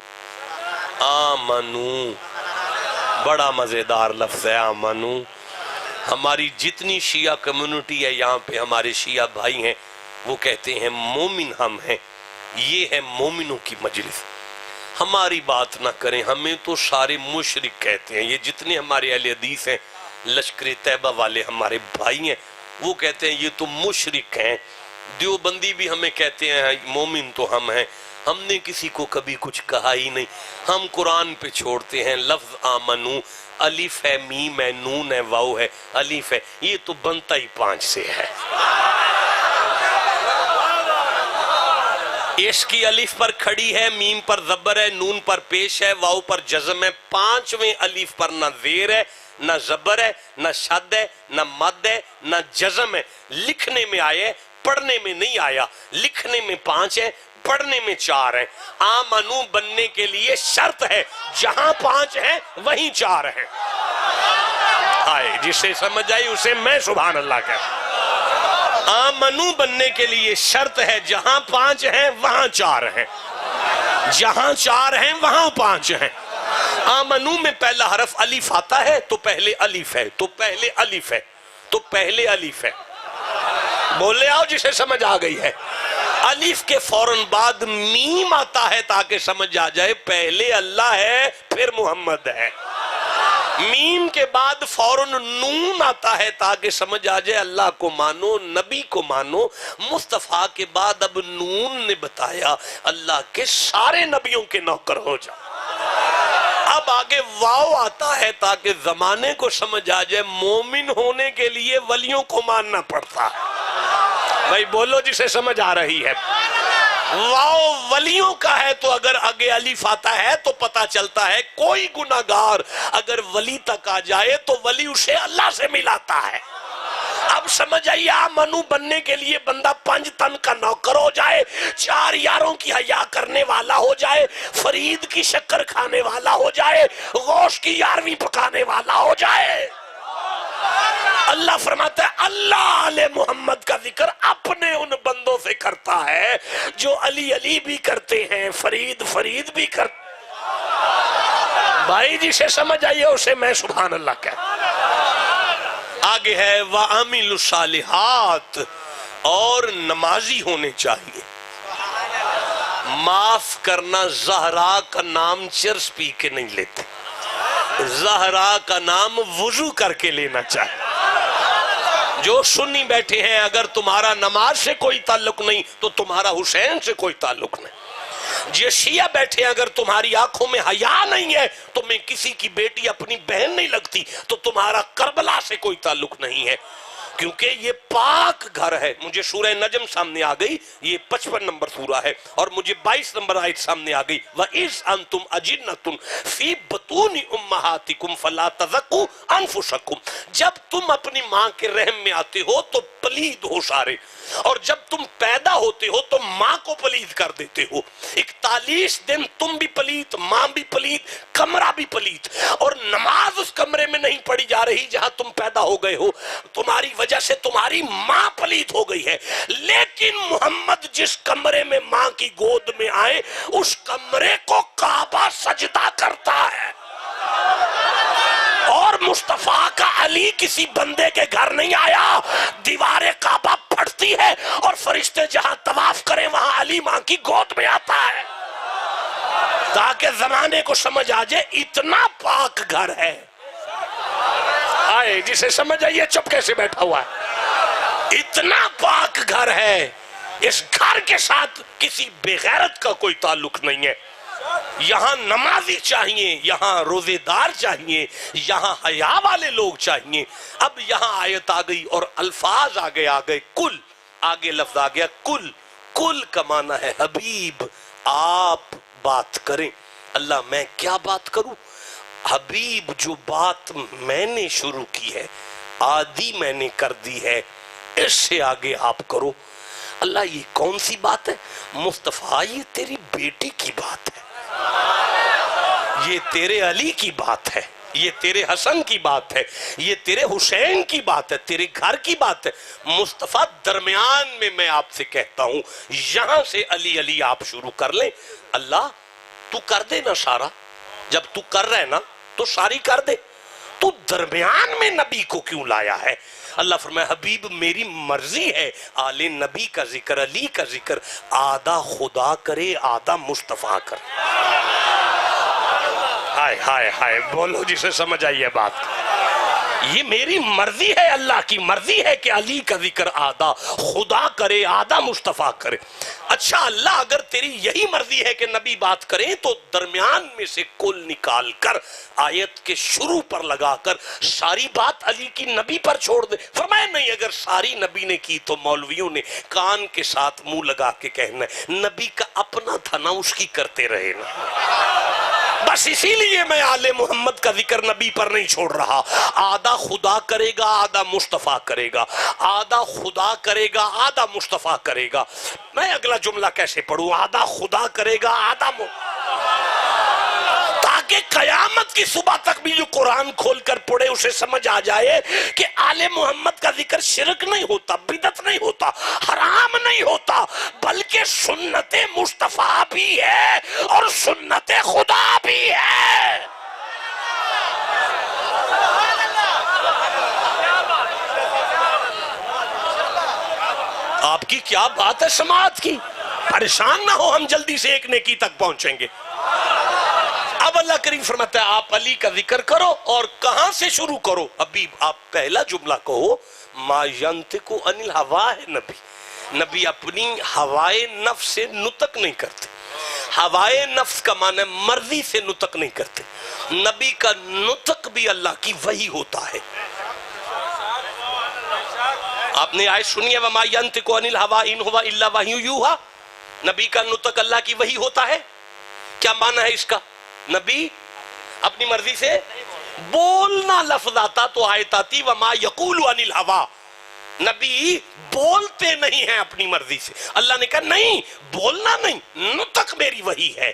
آمنوا بڑا مزیدار لفظ ہے آمنو۔ ہماری جتنی شیعہ کمیونٹی ہے یہاں پہ، ہمارے شیعہ بھائی ہیں، وہ کہتے ہیں مومن ہم ہیں، یہ ہے مومنوں کی مجلس۔ ہماری بات نہ کریں، ہمیں تو سارے مشرک کہتے ہیں۔ یہ جتنے ہمارے اہل حدیث ہیں، لشکر طیبہ والے ہمارے بھائی ہیں، وہ کہتے ہیں یہ تو مشرک ہیں۔ دیوبندی بھی ہمیں کہتے ہیں مومن تو ہم ہیں۔ ہم نے کسی کو کبھی کچھ کہا ہی نہیں، ہم قرآن پہ چھوڑتے ہیں۔ لفظ آمنو الف ہے، میم ہے، نون ہے، واو ہے، الف ہے، یہ تو بنتا ہی 5 سے ہے۔ اس کی الف پر کھڑی ہے، میم پر زبر ہے، نون پر پیش ہے، واو پر جزم ہے۔ 5ویں الف پر نہ زیر ہے، نہ زبر ہے، نہ شد ہے، نہ مد ہے، نہ جزم ہے۔ لکھنے میں آئے، پڑھنے میں نہیں آیا۔ لکھنے میں 5 ہے، پڑھنے میں 4 ہیں۔ آمنو بننے کے لیے شرط ہے، جہاں 5 ہیں وہیں 4 ہیں۔ آئے جسے سمجھ آئی اسے میں سبحان اللہ کہتا ہوں۔ آمنو بننے کے لیے شرط ہے، جہاں 5 ہیں وہاں 4 ہیں، جہاں 4 ہیں وہاں 5 ہیں۔ آمنو میں پہلا حرف الف آتا ہے تو پہلے الف ہے، تو پہلے الف ہے، تو پہلے الف ہے۔ بولے آؤ جسے سمجھ آ گئی ہے۔ الف کے فوراً بعد میم آتا ہے تاکہ سمجھ آ جائے پہلے اللہ ہے پھر محمد ہے۔ میم کے بعد فوراً نون آتا ہے تاکہ سمجھ آ جائے اللہ کو مانو، نبی کو مانو۔ مصطفیٰ کے بعد اب نون نے بتایا اللہ کے سارے نبیوں کے نوکر ہو جاؤ۔ اب آگے واو آتا ہے تاکہ زمانے کو سمجھ آ جائے مومن ہونے کے لیے ولیوں کو ماننا پڑتا ہے۔ بھائی بولو جسے سمجھ آ رہی ہے۔ واو ولیوں کا ہے تو اگر آگے الف آتا ہے تو پتا چلتا ہے کوئی گناہگار اگر ولی تک آ جائے تو ولی اسے اللہ سے ملاتا ہے۔ اب سمجھ آئیے آمنو بننے کے لیے بندہ 5 تن کا نوکر ہو جائے، 4 یاروں کی حیا کرنے والا ہو جائے، فرید کی شکر کھانے والا ہو جائے، غوث کی 11ویں پکانے والا ہو جائے۔ اللہ فرماتا ہے اللہ علیہ محمد کا ذکر اپنے ان بندوں سے کرتا ہے جو علی علی بھی کرتے ہیں، فرید فرید بھی کرتے ہیں۔ بھائی جسے سمجھ آئیے اسے میں سبحان اللہ کہتا ہوں۔ آگے ہے وَعَمِلُ الصَّالِحَاتِ، اور نمازی ہونے چاہیے۔ معاف کرنا، زہرا کا نام چرس پی کے نہیں لیتے، زہرا کا نام وضو کر کے لینا چاہیے۔ جو سنی بیٹھے ہیں اگر تمہارا نماز سے کوئی تعلق نہیں تو تمہارا حسین سے کوئی تعلق نہیں۔ جو شیعہ بیٹھے ہیں اگر تمہاری آنکھوں میں حیا نہیں ہے، تمہیں کسی کی بیٹی اپنی بہن نہیں لگتی تو تمہارا کربلا سے کوئی تعلق نہیں ہے، کیونکہ یہ پاک گھر ہے۔ مجھے سورہ نجم سامنے آ گئی، یہ 55 نمبر سورہ ہے، اور مجھے 22 نمبر آیت سامنے آ گئی، وَإِذْ أَنْتُمْ أَجِنَّةٌ فِي بُطُونِ أُمَّهَاتِكُمْ فَلَا تَزَكُّوا أَنفُسَكُمْ۔ جب تم اپنی ماں کے رحم میں آتے ہو تو پلید ہو سارے، اور جب تم پیدا ہوتے ہو تو ماں کو پلید کر دیتے ہو۔ 41 دن تم بھی پلید، ماں بھی پلید، کمرہ بھی پلید، اور نماز اس کمرے میں نہیں پڑھی جا رہی جہاں تم پیدا ہو گئے ہو، تمہاری وجہ سے تمہاری ماں پلید ہو گئی ہے۔ لیکن محمد جس کمرے میں ماں کی گود میں آئے اس کمرے کو کعبہ سجدہ کرتا ہے، اور مصطفیٰ کا علی کسی بندے کے گھر نہیں آیا، دیوار کعبہ پھٹتی ہے اور فرشتے جہاں طواف کریں وہاں علی ماں کی گود میں آتا ہے، تاکہ زمانے کو سمجھ آ جائے اتنا پاک گھر ہے۔ آئے جسے سمجھ آئیے چپ کیسے بیٹھا ہوا ہے، اتنا پاک گھر ہے، اس گھر کے ساتھ کسی بے غیرت کا کوئی تعلق نہیں ہے۔ یہاں نمازی چاہیے، یہاں روزے دار چاہیے، یہاں حیا والے لوگ چاہیے۔ اب یہاں آیت آ گئی اور الفاظ آگے کل، آگے لفظ آ گیا کل۔ کل کا معنی ہے حبیب، آپ بات کریں۔ اللہ میں کیا بات کروں؟ حبیب جو بات میں نے شروع کی ہے، آدھی میں نے کر دی ہے، اس سے آگے آپ کرو۔ اللہ یہ کون سی بات ہے؟ مصطفیٰ یہ تیری بیٹی کی بات ہے، یہ تیرے علی کی بات ہے، یہ تیرے حسن کی بات ہے، یہ تیرے حسین کی بات ہے، تیرے گھر کی بات ہے۔ مصطفیٰ درمیان میں آپ سے کہتا ہوں، یہاں سے علی علی آپ شروع کر لیں۔ اللہ تو کر دے نا سارا، جب تو کر رہے نا تو ساری کر دے، تو درمیان میں نبی کو کیوں لایا ہے؟ اللہ فرمائے حبیب میری مرضی ہے آل نبی کا ذکر، علی کا ذکر آدھا خدا کرے آدھا مصطفیٰ کرے۔ ہائے ہائے ہائے، بولو جسے سمجھ آئیے بات۔ یہ میری مرضی ہے، اللہ کی مرضی ہے کہ علی کا ذکر آدھا خدا کرے آدھا مصطفیٰ کرے۔ اچھا اللہ اگر تیری یہی مرضی ہے کہ نبی بات کریں تو درمیان میں سے کل نکال کر آیت کے شروع پر لگا کر ساری بات علی کی نبی پر چھوڑ دے۔ فرمایا نہیں، اگر ساری نبی نے کی تو مولویوں نے کان کے ساتھ منہ لگا کے کہنا ہے نبی کا اپنا تھا نا، اس کی کرتے رہے نا۔ بس اسی لیے میں آل محمد کا ذکر نبی پر نہیں چھوڑ رہا۔ آدھا خدا کرے گا آدھا مصطفیٰ کرے گا، آدھا خدا کرے گا آدھا مصطفیٰ کرے گا۔ میں اگلا جملہ کیسے پڑھوں؟ آدھا خدا کرے گا آدھا تاکہ قیامت کی صبح تک بھی جو قرآن کھول کر پڑھے اسے سمجھ آ جائے کہ آل محمد کا ذکر شرک نہیں ہوتا، بدعت نہیں ہوتا، حرام نہیں ہوتا، بلکہ سنت مصطفیٰ بھی ہے اور سنت خدا بھی ہے۔ آپ کی کیا بات ہے سماعت کی؟ پریشان نہ ہو، ہم جلدی سے ایک نیکی تک پہنچیں گے۔ اب اللہ کریم فرماتا ہے آپ علی کا ذکر کرو اور کہاں سے شروع کرو؟ حبیب آپ پہلا جملہ کہو ما ینطق عن الہوا ہے۔ نبی اپنی ہوائے نفس سے نطق نہیں کرتے۔ ہوائے نفس کا معنی مرضی سے نطق نہیں کرتے، نبی کا نطق بھی اللہ کی وحی ہوتا ہے۔ آپ نے آیت سنی ہے وما ینطق عن الہوا ان ہوا الا وحی یوحی، نبی کا نطق اللہ کی وحی ہوتا ہے۔ کیا معنی ہے اس کا؟ نبی اپنی مرضی سے بولنا، لفظ آتا تو آیت آتی وما یقول عن الہوا، نبی بولتے نہیں ہیں اپنی مرضی سے۔ اللہ نے کہا نہیں، بولنا نہیں، نطق میری وحی ہے۔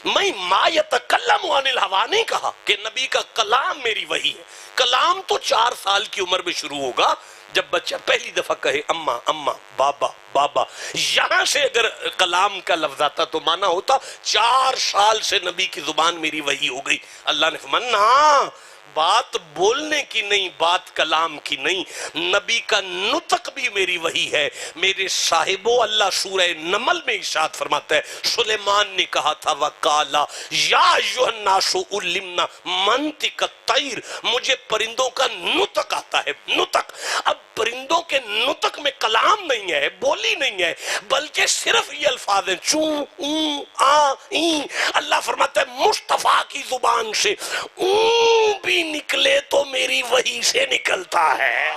میں ما یتکلم عن الہوا نہیں کہا کہ نبی کا کلام میری وحی ہے۔ کلام تو 4 سال کی عمر میں شروع ہوگا، جب بچہ پہلی دفعہ کہے اماں اماں، بابا بابا، یہاں سے اگر کلام کا لفظ آتا تو معنی ہوتا 4 سال سے نبی کی زبان میری وحی ہو گئی۔ اللہ نے فرمایا نا، بات بولنے کی نہیں، بات کلام کی نہیں، نبی کا نطق بھی میری وحی ہے۔ میرے صاحبو، اللہ سورہ نمل میں ارشاد فرماتا ہے سلیمان نے کہا تھا وَقَالَ یا ایُّہَا النَّاسُ عُلِّمْنَا مَنطِقَ الطَّیْرِ، مجھے پرندوں کا نطق آتا ہے۔ نطق، اب پرندوں کے نطق میں کلام نہیں ہے، بولی نہیں ہے، بلکہ صرف یہ الفاظ ہیں چوں اوں آ این۔ اللہ فرماتا ہے مصطفیٰ کی زبان سے اوں بھی نکلے تو میری وحی سے نکلتا ہے۔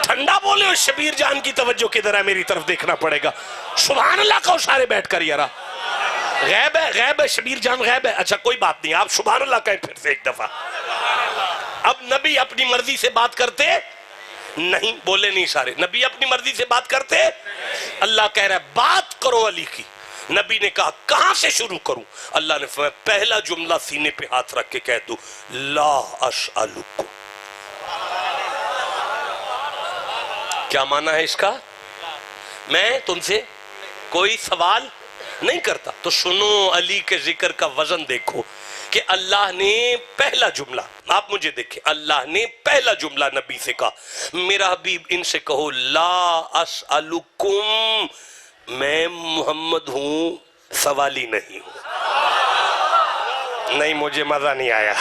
ٹھنڈا بولے ہو، شبیر جان کی توجہ کدھر ہے؟ میری طرف دیکھنا پڑے گا۔ سبحان اللہ کہو سارے بیٹھ کر یارا۔ غیب ہے، غیب ہے، شبیر جان غیب ہے۔ اچھا کوئی بات نہیں، آپ سبحان اللہ کہیں پھر سے ایک دفعہ۔ اب نبی اپنی مرضی سے بات کرتے نہیں، بولے نہیں سارے، نبی اپنی مرضی سے بات کرتے۔ اللہ کہہ رہا ہے بات کرو علی کی۔ نبی نے کہا کہاں سے شروع کروں؟ اللہ نے فرمایا پہلا جملہ سینے پہ ہاتھ رکھ کے کہہ دو لا اسألکم۔ کیا معنی ہے اس کا؟ میں تم سے کوئی سوال نہیں کرتا. تو سنو علی کے ذکر کا وزن دیکھو کہ اللہ نے پہلا جملہ، آپ مجھے دیکھیں، اللہ نے پہلا جملہ نبی سے کہا، میرا حبیب ان سے کہو لا اسألکم، میں محمد ہوں سوالی نہیں ہوں. نہیں مجھے مزہ نہیں آیا.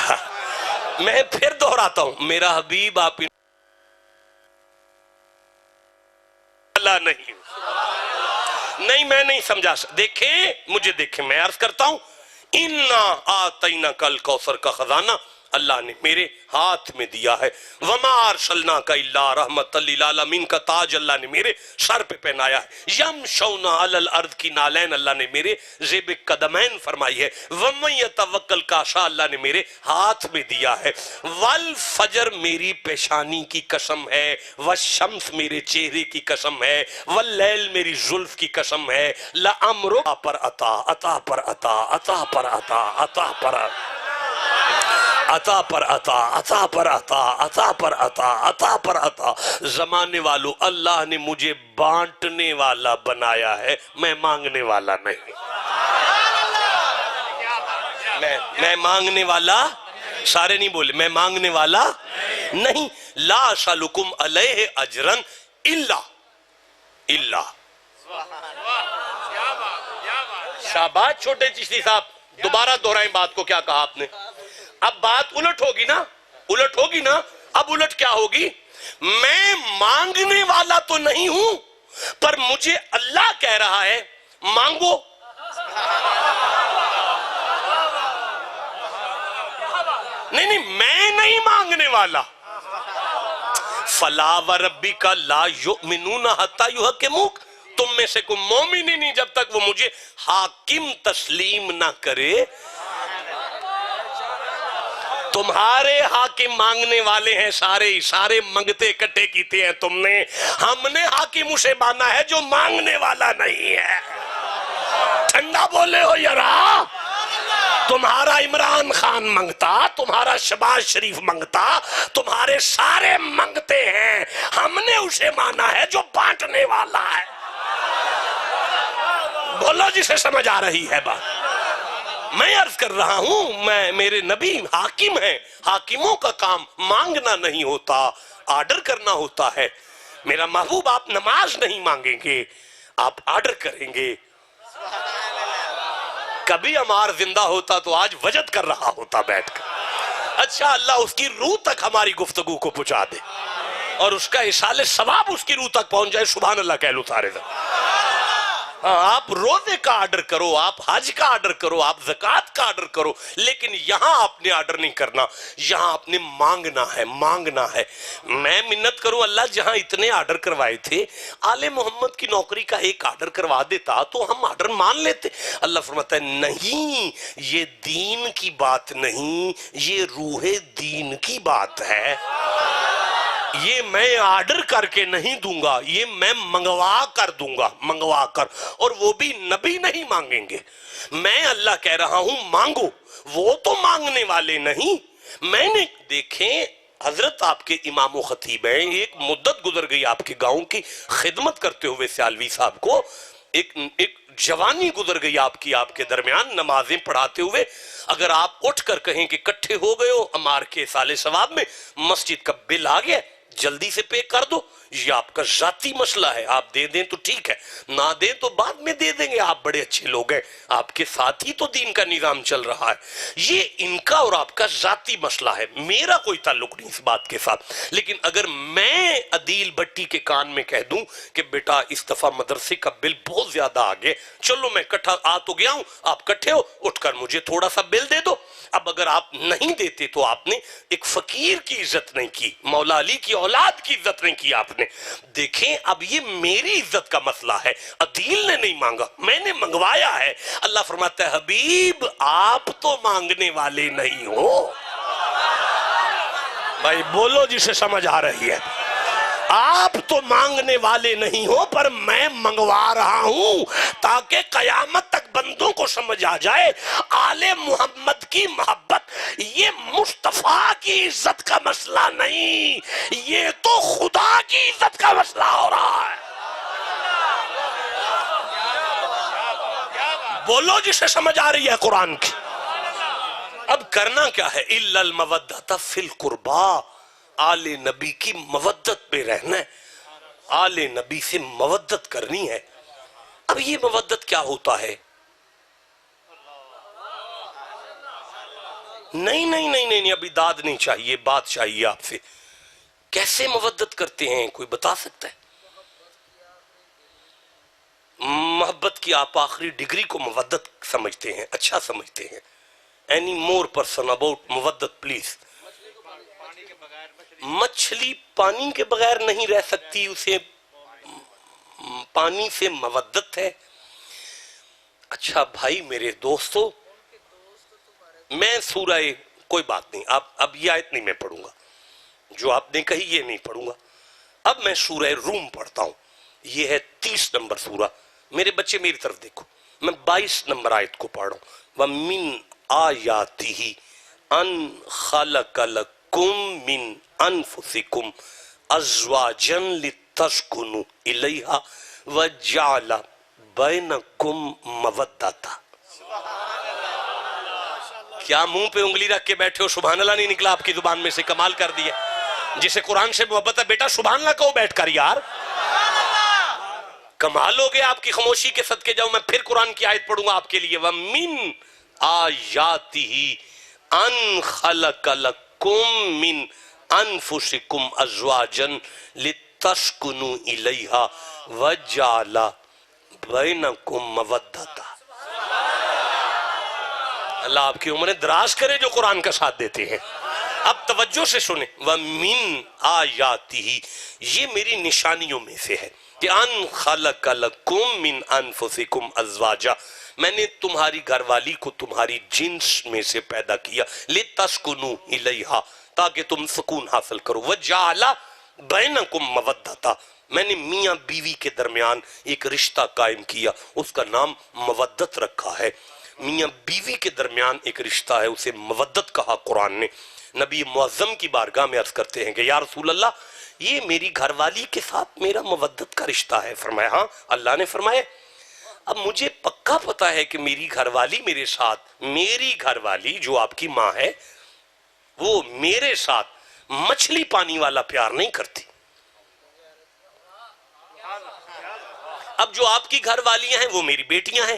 میں پھر دہراتا ہوں، میرا حبیب آپ اللہ نہیں ہوں. نہیں میں نہیں سمجھا. دیکھیں مجھے دیکھیں، میں عرض کرتا ہوں، اِنَّا آتَيْنَكَ الْكَوْثَرَ کا خزانہ اللہ نے میرے ہاتھ میں دیا ہے. وَمَا أَرْسَلْنَاكَ إِلَّا رَحْمَةً لِلْعَالَمِينَ کا تاج اللہ نے میرے سر پہ پہنایا ہے. يَمْشَوْنَ عَلَى الْأَرْضِ کی نالین اللہ نے میرے زیب قدمین فرمائی ہے. وَمَن يَتَوَكَّلْ کا عصا اللہ نے میرے ہاتھ میں دیا ہے. وَالْفَجْرِ میری پیشانی کی قسم ہے. وَالشَّمْسِ میرے چہرے کی قسم ہے. وَاللَّيْلِ میری زلف کی قسم ہے. لَأَمْرُ پر عطا، عطا پر عطا، عطا پر عطا، عطا پر عطا پر عطا، عطا پر عطا، عطا پر عطا، عطا پر عطا. زمانے والوں، اللہ نے مجھے بانٹنے والا بنایا ہے، میں مانگنے والا نہیں. میں مانگنے والا، سارے نہیں بولے، میں مانگنے والا نہیں. لا اسألکم علیہ اجرا الا. شاباش چھوٹے چشتی صاحب، دوبارہ دہرائیں بات کو، کیا کہا آپ نے؟ اب بات الٹ ہوگی نا، الٹ ہوگی نا. اب الٹ کیا ہوگی؟ میں مانگنے والا تو نہیں ہوں، پر مجھے اللہ کہہ رہا ہے مانگو. نہیں میں نہیں مانگنے والا. فَلَا وَرَبِّكَ لَا يُؤْمِنُونَ حَتَّى يُحَكِّمُوكَ، تم میں سے کوئی مومن ہی نہیں جب تک وہ مجھے حاکم تسلیم نہ کرے. تمہارے حاکم مانگنے والے ہیں، سارے منگتے کٹے کیتے ہیں تم نے. ہم نے حاکم اسے مانا ہے جو مانگنے والا نہیں ہے. ٹھنڈا بولے ہو یارا. تمہارا عمران خان منگتا، تمہارا شہباز شریف منگتا، تمہارے سارے منگتے ہیں. ہم نے اسے مانا ہے جو بانٹنے والا ہے. بولو جسے سمجھ آ رہی ہے بات. میں عرض کر رہا ہوں، میرے نبی حاکم ہیں. حاکموں کا کام مانگنا نہیں ہوتا، آرڈر کرنا ہوتا ہے. میرا محبوب آپ نماز نہیں مانگیں گے، آپ آرڈر کریں گے. کبھی عمار زندہ ہوتا تو آج وجد کر رہا ہوتا بیٹھ کر. اچھا اللہ اس کی روح تک ہماری گفتگو کو پہنچا دے اور اس کا اصال ثواب اس کی روح تک پہنچ جائے. سبحان اللہ کہہ لو سارے دن. آپ روزے کا آرڈر کرو، آپ حج کا آرڈر کرو، آپ زکوٰۃ کا آرڈر کرو، لیکن یہاں آپ نے آرڈر نہیں کرنا، یہاں آپ نے مانگنا ہے. مانگنا ہے. میں منت کروں اللہ جہاں اتنے آرڈر کروائے تھے، آل محمد کی نوکری کا ایک آرڈر کروا دیتا تو ہم آرڈر مان لیتے. اللہ فرماتا ہے نہیں، یہ دین کی بات نہیں، یہ روح دین کی بات ہے. یہ میں آرڈر کر کے نہیں دوں گا، یہ میں منگوا کر دوں گا، منگوا کر. اور وہ بھی نبی نہیں مانگیں گے. میں اللہ کہہ رہا ہوں مانگو، وہ تو مانگنے والے نہیں. میں نے دیکھیں حضرت آپ کے امام و خطیب ہیں، ایک مدت گزر گئی آپ کے گاؤں کی خدمت کرتے ہوئے سیالوی صاحب کو. ایک جوانی گزر گئی آپ کے درمیان نمازیں پڑھاتے ہوئے. اگر آپ اٹھ کر کہیں کہ کٹھے ہو گئے ہو ہمار کے سال ثواب میں، مسجد کا بل آ گیا جلدی سے پے کر دو، یہ آپ کا ذاتی مسئلہ ہے. آپ دے دیں تو ٹھیک ہے، نہ دیں تو بعد میں دے دیں گے. آپ بڑے اچھے لوگ ہیں، آپ کے ساتھ ہی تو دین کا نظام چل رہا ہے. یہ ان کا اور آپ کا ذاتی مسئلہ ہے، میرا کوئی تعلق نہیں اس بات کے ساتھ. لیکن اگر میں عدیل بٹی کے کان میں کہہ دوں کہ بیٹا اس دفعہ مدرسے کا بل بہت زیادہ آگے، چلو میں کٹھا آ تو گیا ہوں، آپ کٹھے ہو، اٹھ کر مجھے تھوڑا سا بل دے دو. اب اگر آپ نہیں دیتے تو آپ نے ایک فقیر کی عزت نہیں کی، مولا علی کی اولاد کی عزت نہیں کی آپ نے. دیکھیں اب یہ میری عزت کا مسئلہ ہے. عدیل نے نہیں مانگا، میں نے منگوایا ہے. اللہ فرماتا ہے حبیب آپ تو مانگنے والے نہیں ہو. بھائی بولو جسے سمجھ آ رہی ہے. آپ تو مانگنے والے نہیں ہو، پر میں منگوا رہا ہوں تاکہ قیامت تک بندوں کو سمجھ آ جائے آل محمد کی محبت یہ مصطفیٰ کی عزت کا مسئلہ نہیں، یہ تو خدا کی عزت کا مسئلہ ہو رہا ہے. بولو جسے سمجھ آ رہی ہے قرآن کی. اب کرنا کیا ہے؟ اِلَّا الْمَوَدَّةَ فِي الْقُرْبَى، آل نبی کی مودت پہ رہنا ہے، آل نبی سے مودت کرنی ہے. اب یہ مودت کیا ہوتا ہے؟ نہیں ابھی داد نہیں چاہیے، بات چاہیے آپ سے. کیسے مودت کرتے ہیں کوئی بتا سکتا ہے؟ محبت کی آپ آخری ڈگری کو مودت سمجھتے ہیں، اچھا سمجھتے ہیں. اینی مور پرسن اباؤٹ مودت پلیز. مچھلی پانی کے بغیر نہیں رہ سکتی، اسے پانی سے مودت ہے. اچھا بھائی میرے دوستو، میں سورہ، کوئی بات نہیں، اب یہ آیت نہیں میں پڑھوں گا، جو آپ نے کہی یہ نہیں پڑھوں گا. اب میں سورہ روم پڑھتا ہوں، یہ ہے 30 نمبر سورہ. میرے بچے میری طرف دیکھو، میں 22 نمبر آیت کو پڑھ رہا ہوں. وَمِنْ آیَاتِهِ أَنْ خَلَقَ لَكُم مِّنْ أَنفُسِكُمْ أَزْوَاجًا لِتَسْكُنُوا إِلَيْهَا وَجَعَلَ بَيْنَكُمْ مَوَدَّةً. کیا منہ پہ انگلی رکھ کے بیٹھے ہو؟ سبحان اللہ نہیں نکلا آپ کی زبان میں سے؟ کمال کر دیا. جسے قرآن سے محبت ہے بیٹا سبحان اللہ کہو بیٹھ کر یار. کمال ہو گیا آپ کی خاموشی کے صدقے جاؤ. میں پھر قرآن کی آیت پڑھوں گا آپ کے لیے. وَمِنْ آیَاتِهِ أَنْ خَلَقَ لَكُم مِّنْ أَنفُسِكُمْ أَزْوَاجًا لِتَسْكُنُوا إِلَيْهَا وَجَعَلَ بَيْنَكُمْ مَوَدَّةً. اللہ آپ کی عمریں دراز کرے جو قرآن کا ساتھ دیتے ہیں. اب توجہ سے سنیں. وَمِنْ آیَاتِهِ، یہ میری نشانیوں میں سے ہے کہ ان خلق لکم من انفسکم ازواجا، میں نے تمہاری گھر والی کو تمہاری جنس میں سے پیدا کیا. لتسکنوا الیہا، تاکہ تم سکون حاصل کرو. وجعل بینکم مودتا، میں نے میاں بیوی کے درمیان ایک رشتہ قائم کیا، اس کا نام مودت رکھا ہے. میاں بیوی کے درمیان ایک رشتہ ہے، اسے مودت کہا قرآن نے. نبی معظم کی بارگاہ میں عرض کرتے ہیں کہ یا رسول اللہ، یہ میری گھر والی کے ساتھ میرا مودت کا رشتہ ہے. فرمایا ہاں. اللہ نے فرمایا اب مجھے پکا پتا ہے کہ میری گھر والی میرے ساتھ، میری گھر والی جو آپ کی ماں ہے، وہ میرے ساتھ مچھلی پانی والا پیار نہیں کرتی. اب جو آپ کی گھر والیاں ہیں وہ میری بیٹیاں ہیں.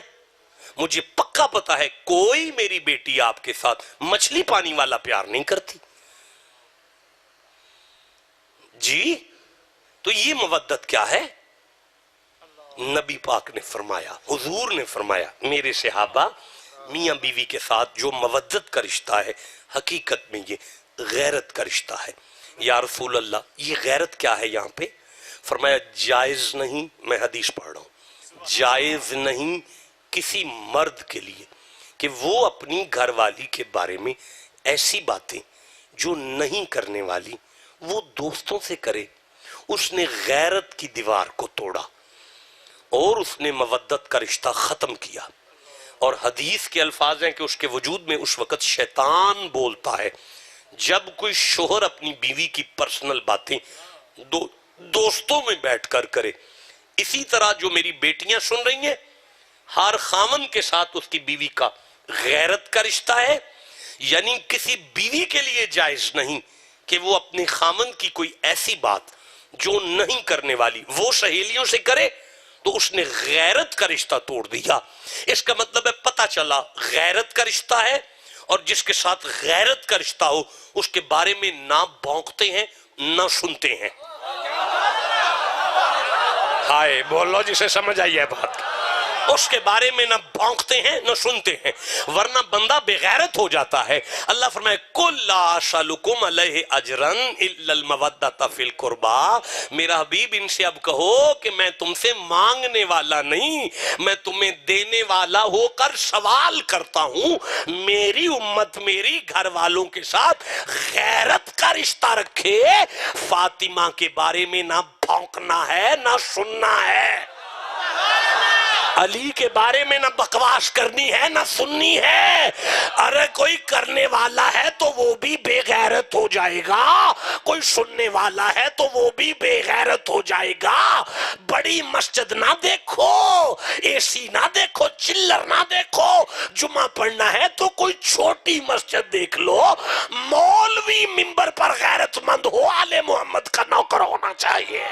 مجھے پکا پتا ہے کوئی میری بیٹی آپ کے ساتھ مچھلی پانی والا پیار نہیں کرتی. جی تو یہ مودت کیا ہے؟ نبی پاک نے فرمایا، حضور نے فرمایا میرے صحابہ، میاں بیوی کے ساتھ جو مودت کا رشتہ ہے حقیقت میں یہ غیرت کا رشتہ ہے. یا رسول اللہ یہ غیرت کیا ہے یہاں پہ؟ فرمایا جائز نہیں، میں حدیث پڑھ رہا ہوں، جائز نہیں کسی مرد کے لیے کہ وہ اپنی گھر والی کے بارے میں ایسی باتیں جو نہیں کرنے والی وہ دوستوں سے کرے. اس نے غیرت کی دیوار کو توڑا اور اس نے مودت کا رشتہ ختم کیا. اور حدیث کے الفاظ ہیں کہ اس کے وجود میں اس وقت شیطان بولتا ہے جب کوئی شوہر اپنی بیوی کی پرسنل باتیں دوستوں میں بیٹھ کر کرے. اسی طرح جو میری بیٹیاں سن رہی ہیں، ہر خامن کے ساتھ اس کی بیوی کا غیرت کا رشتہ ہے. یعنی کسی بیوی کے لیے جائز نہیں کہ وہ اپنے خامن کی کوئی ایسی بات جو نہیں کرنے والی وہ سہیلیوں سے کرے، تو اس نے غیرت کا رشتہ توڑ دیا. اس کا مطلب ہے پتہ چلا غیرت کا رشتہ ہے، اور جس کے ساتھ غیرت کا رشتہ ہو اس کے بارے میں نہ بھونکتے ہیں نہ سنتے ہیں. ہائے بولو جسے سمجھ آئی ہے بات. اس کے بارے میں نہ بھونکتے ہیں نہ سنتے ہیں، ورنہ بندہ بے غیرت ہو جاتا ہے. اللہ فرمائے قُلْ لَا أَسْأَلُكُمْ عَلَيْهِ أَجْرًا إِلَّا الْمَوَدَّةَ فِي الْقُرْبَى. میرا حبیب ان سے اب کہو کہ میں تم سے مانگنے والا نہیں، میں تمہیں دینے والا ہو کر سوال کرتا ہوں. میری امت میری گھر والوں کے ساتھ غیرت کا رشتہ رکھے. فاطمہ کے بارے میں نہ بھونکنا ہے نہ سننا ہے، علی کے بارے میں نہ بکواس کرنی ہے نہ سننی ہے. ارے کوئی کرنے والا ہے تو وہ بھی بے غیرت ہو جائے گا، کوئی سننے والا ہے تو وہ بھی بے غیرت ہو جائے گا۔ بڑی مسجد نہ دیکھو، اے سی نہ دیکھو، چلر نہ دیکھو، جمعہ پڑھنا ہے تو کوئی چھوٹی مسجد دیکھ لو، مولوی منبر پر غیرت مند ہو، آل محمد کا نوکر ہونا چاہیے۔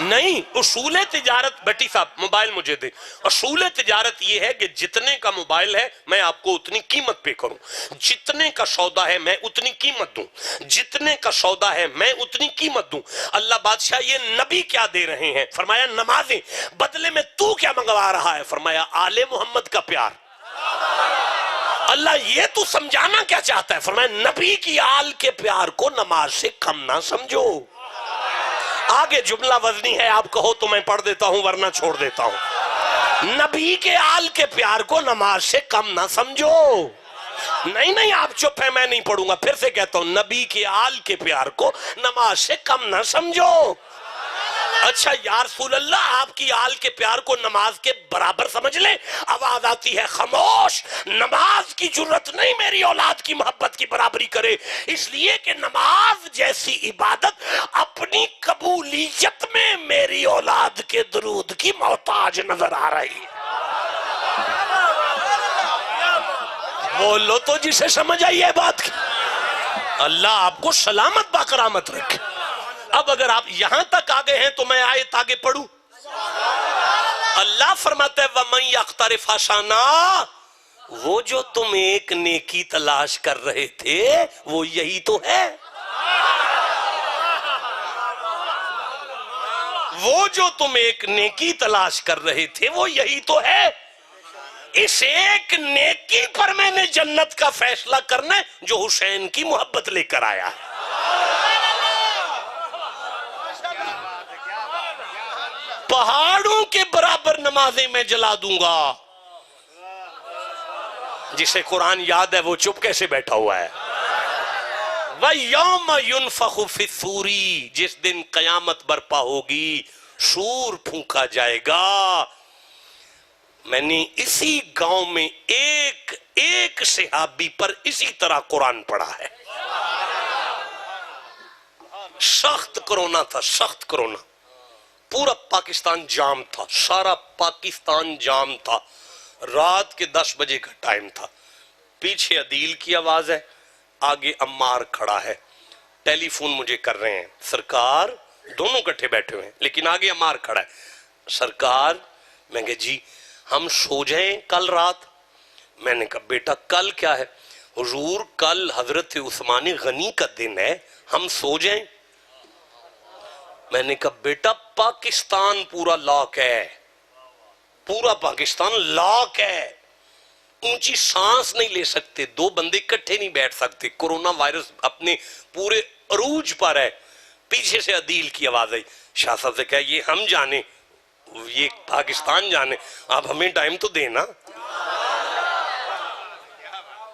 نہیں، اصول تجارت، بیٹی صاحب موبائل مجھے دے، اصول تجارت یہ ہے کہ جتنے کا موبائل ہے میں آپ کو اتنی قیمت پے کروں، جتنے کا سودا ہے میں اتنی قیمت دوں، جتنے کا سودا ہے میں اتنی قیمت دوں۔ اللہ بادشاہ یہ نبی کیا دے رہے ہیں؟ فرمایا نمازیں، بدلے میں تو کیا منگوا رہا ہے؟ فرمایا آل محمد کا پیار۔ اللہ یہ تو سمجھانا کیا چاہتا ہے؟ فرمایا نبی کی آل کے پیار کو نماز سے کم نہ سمجھو۔ آگے جملہ وزنی ہے، آپ کہو تو میں پڑھ دیتا ہوں ورنہ چھوڑ دیتا ہوں۔ نبی کے آل کے پیار کو نماز سے کم نہ سمجھو۔ نہیں آپ چپ ہیں، میں نہیں پڑھوں گا، پھر سے کہتا ہوں، نبی کے آل کے پیار کو نماز سے کم نہ سمجھو۔ اچھا یا رسول اللہ، آپ کی آل کے پیار کو نماز کے برابر سمجھ لیں؟ آواز آتی ہے خاموش، نماز کی جرت نہیں میری اولاد کی محبت کی برابری کرے، اس لیے کہ نماز جیسی عبادت اپنی قبولیت میں میری اولاد کے درود کی محتاج نظر آ رہی ہے۔ بولو تو جسے سمجھ آئی ہے بات کی۔ اللہ آپ کو سلامت باقرامت رکھے۔ اب اگر آپ یہاں تک آگے ہیں تو میں آیت آگے پڑھوں۔ اللہ فرماتا ہے وَمَنْ يَقْتَرِفْ حَسَنًا، وہ جو تم ایک نیکی تلاش کر رہے تھے وہ یہی تو ہے۔ وہ جو تم ایک نیکی تلاش کر رہے تھے وہ یہی تو ہے۔ اس ایک نیکی پر میں نے جنت کا فیصلہ کرنا ہے جو حسین کی محبت لے کر آیا ہے۔ پہاڑوں کے برابر نمازیں میں جلا دوں گا۔ جسے قرآن یاد ہے وہ چپ کیسے بیٹھا ہوا ہے؟ وَيَوْمَ يُنْفَخُ فِي الصُّورِ، جس دن قیامت برپا ہوگی، سور پھونکا جائے گا۔ میں نے اسی گاؤں میں ایک صحابی پر اسی طرح قرآن پڑھا ہے۔ سخت کرونا تھا، سخت کرونا، پورا پاکستان جام تھا، سارا پاکستان جام تھا، رات کے 10 بجے کا ٹائم تھا، پیچھے عدیل کی آواز ہے، آگے عمار کھڑا ہے، ٹیلی فون مجھے کر رہے ہیں، سرکار، دونوں کٹھے بیٹھے ہوئے ہیں لیکن آگے عمار کھڑا ہے، سرکار، میں کہا جی ہم سو جائیں کل رات؟ میں نے کہا بیٹا کل کیا ہے؟ حضور کل حضرت عثمان غنی کا دن ہے، ہم سو جائیں؟ میں نے کہا بیٹا پاکستان پورا لاک ہے، پورا پاکستان لاک ہے، اونچی سانس نہیں لے سکتے، 2 بندے کٹھے نہیں بیٹھ سکتے، کرونا وائرس اپنے پورے عروج پر ہے۔ پیچھے سے عدیل کی آواز آئی، شاہ صاحب سے کہا یہ ہم جانے، یہ پاکستان جانے، آپ ہمیں ٹائم تو دینا۔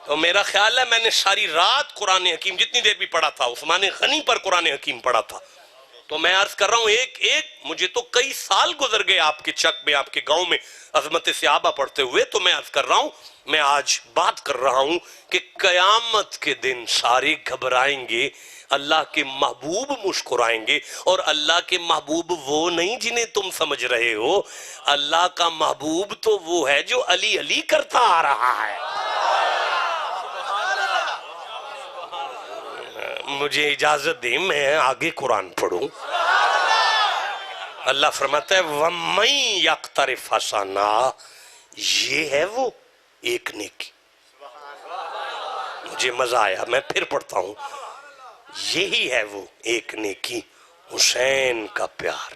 تو میرا خیال ہے میں نے ساری رات قرآن حکیم جتنی دیر بھی پڑھا تھا، عثمان غنی پر قرآن حکیم پڑھا تھا۔ تو میں عرض کر رہا ہوں مجھے تو کئی سال گزر گئے آپ کے چک میں، آپ کے گاؤں میں عظمت صحابہ پڑھتے ہوئے، تو میں عرض کر رہا ہوں، میں آج بات کر رہا ہوں کہ قیامت کے دن سارے گھبرائیں گے، اللہ کے محبوب مسکرائیں گے، اور اللہ کے محبوب وہ نہیں جنہیں تم سمجھ رہے ہو، اللہ کا محبوب تو وہ ہے جو علی علی کرتا آ رہا ہے۔ مجھے اجازت دیں میں آگے قرآن پڑھوں۔ اللہ فرماتا ہے وَمَن يَقْتَرِفْ حَسَنًا، یہ ہے وہ ایک نیکی۔ مجھے مزہ آیا، میں پھر پڑھتا ہوں، یہی ہے وہ ایک نیکی، حسین کا پیار،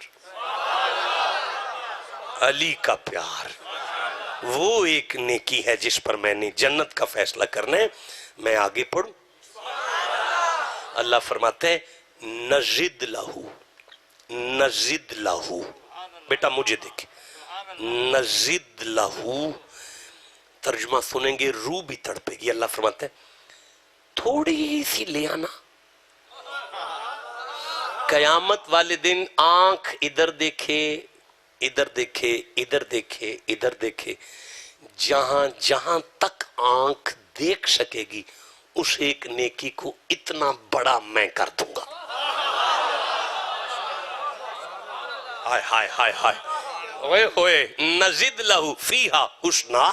علی کا پیار، وہ ایک نیکی ہے جس پر میں نے جنت کا فیصلہ کرنا ہے۔ میں آگے پڑھوں۔ اللہ فرماتے ہیں نزد لہو، نزد لہو، بیٹا مجھے دیکھیں، نزد لہو ترجمہ سنیں گے روح بھی تڑپے گی۔ اللہ فرماتے ہیں تھوڑی سی لے آنا، قیامت والے دن آنکھ ادھر دیکھے ادھر دیکھے ادھر دیکھے ادھر دیکھے، جہاں جہاں تک آنکھ دیکھ سکے گی اس ایک نیکی کو اتنا بڑا میں کر دوں گا۔ ہائے ہائے ہائے ہائے ہوئے ہوئے نزد لہو فیہا حسنا،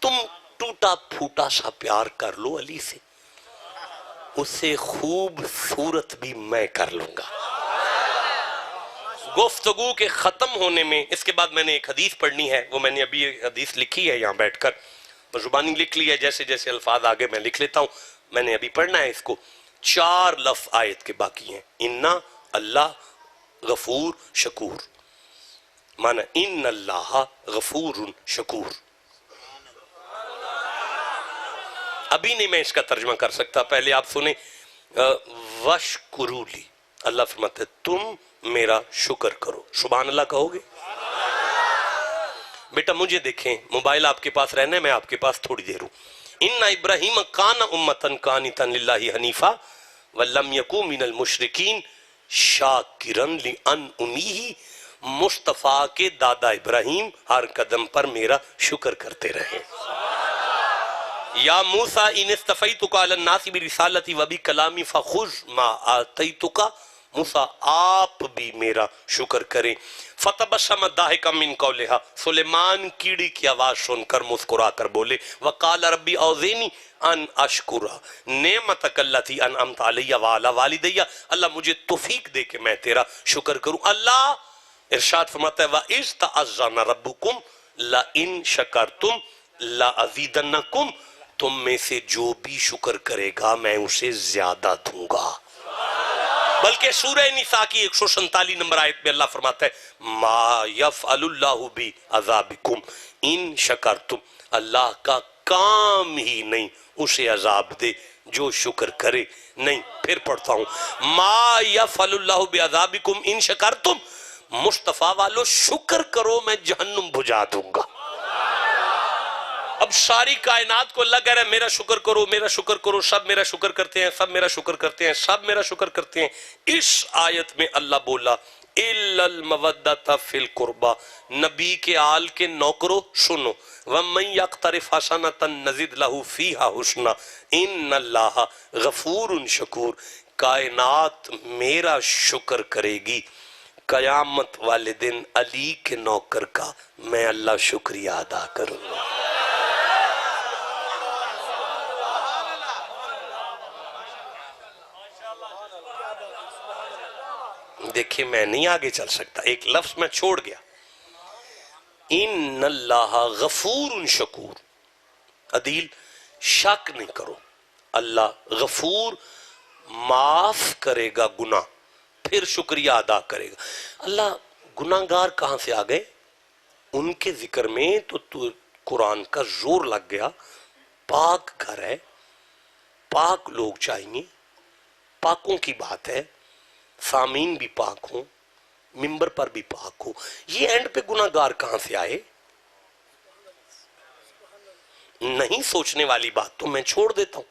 تم ٹوٹا پھوٹا سا پیار کر لو علی سے، اسے خوبصورت بھی میں کر لوں گا۔ گفتگو کے ختم ہونے میں اس کے بعد میں نے ایک حدیث پڑھنی ہے، وہ میں نے ابھی ایک حدیث لکھی ہے یہاں بیٹھ کر، زبانی لکھ لی ہے، جیسے جیسے الفاظ آگے میں لکھ لیتا ہوں، میں نے ابھی پڑھنا ہے اس کو۔ 4 لفظ آیت کے باقی ہیں، اِنَّا اللہ غفور شکور، معنی ان اللہ غفور شکور۔ ابھی نہیں میں اس کا ترجمہ کر سکتا، پہلے آپ سنیں۔ وَشْكُرُوا لِي، اللہ فرماتا ہے تم میرا شکر کرو۔ سبحان اللہ کہو گے؟ بیٹا مجھے دیکھیں، موبائل آپ کے پاس رہنا ہے، میں آپ کے پاس تھوڑی دیر ہوں۔ اِنَّ إِبْرَاهِيمَ كَانَ أُمَّةً قَانِتًا لِلَّهِ حَنِيفًا وَلَمْ يَكُن مِنَ الْمُشْرِكِينَ شَاكِرًا لِأَنْعُمِهِ، مصطفیٰ کے دادا ابراہیم ہر قدم پر میرا شکر کرتے رہے۔ یا موسیٰ ان استفیتک علی الناس برسالتی و بکلامی فخذ ما آتیتک، موسیٰ آپ بھی میرا شکر کریں۔ فتبسم ضاحکا من قولہا، سلیمان کیڑی کی آواز سن کر مسکرا کر بولے، وقال ربی اوزینی ان اشکر نعمتک التی انعمت علی وعلی والدی، اللہ مجھے توفیق دے کہ میں تیرا شکر کروں۔ اللہ ارشاد فرماتا ہے وَإِذْ تَعَذَّنَ رَبُّكُمْ لَإِن شَكَرْتُمْ لَأَزِيدَنَّكُمْ، تم میں سے جو بھی شکر کرے گا میں اسے زیادہ دوں گا۔ بلکہ سورہ نساء کی 147 نمبر آیت میں اللہ فرماتا ہے ما یفعل اللہ بعذابکم ان شکرتم، اللہ کا کام ہی نہیں اسے عذاب دے جو شکر کرے۔ نہیں، پھر پڑھتا ہوں، ما یفعل اللہ بعذابکم ان شکرتم، مصطفیٰ والو شکر کرو میں جہنم بجھا دوں گا۔ اب ساری کائنات کو اللہ کہہ رہا ہے میرا شکر کرو میرا شکر کرو، سب میرا شکر کرتے ہیں، سب میرا شکر کرتے ہیں، سب میرا شکر کرتے ہیں۔ اس آیت میں اللہ بولا اِلَّا الْمَوَدَّةَ فِي الْقُرْبَى، نبی کے آل کے نوکرو سنو، وَمَنْ يَقْتَرِفْ حَسَنَةً نَزِدْ لَهُ فِيهَا حُسْنًا إِنَّ اللَّهَ غَفُورٌ شَكُورٌ، کائنات میرا شکر کرے گی، قیامت والے دن علی کے نوکر کا میں اللہ شکریہ ادا کروں گا۔ دیکھیں میں نہیں آگے چل سکتا، ایک لفظ میں چھوڑ گیا، ان اللہ غفور شکور۔ عدیل شک نہیں کرو، اللہ غفور معاف کرے گا گناہ، پھر شکریہ ادا کرے گا۔ اللہ گناہ گار کہاں سے آ گئے؟ ان کے ذکر میں تو قرآن کا زور لگ گیا، پاک گھر ہے، پاک لوگ چاہیے، پاکوں کی بات ہے، سامعین بھی پاک ہوں، ممبر پر بھی پاک ہو، یہ اینڈ پہ گناہ گار کہاں سے آئے؟ نہیں سوچنے والی بات تو میں چھوڑ دیتا ہوں،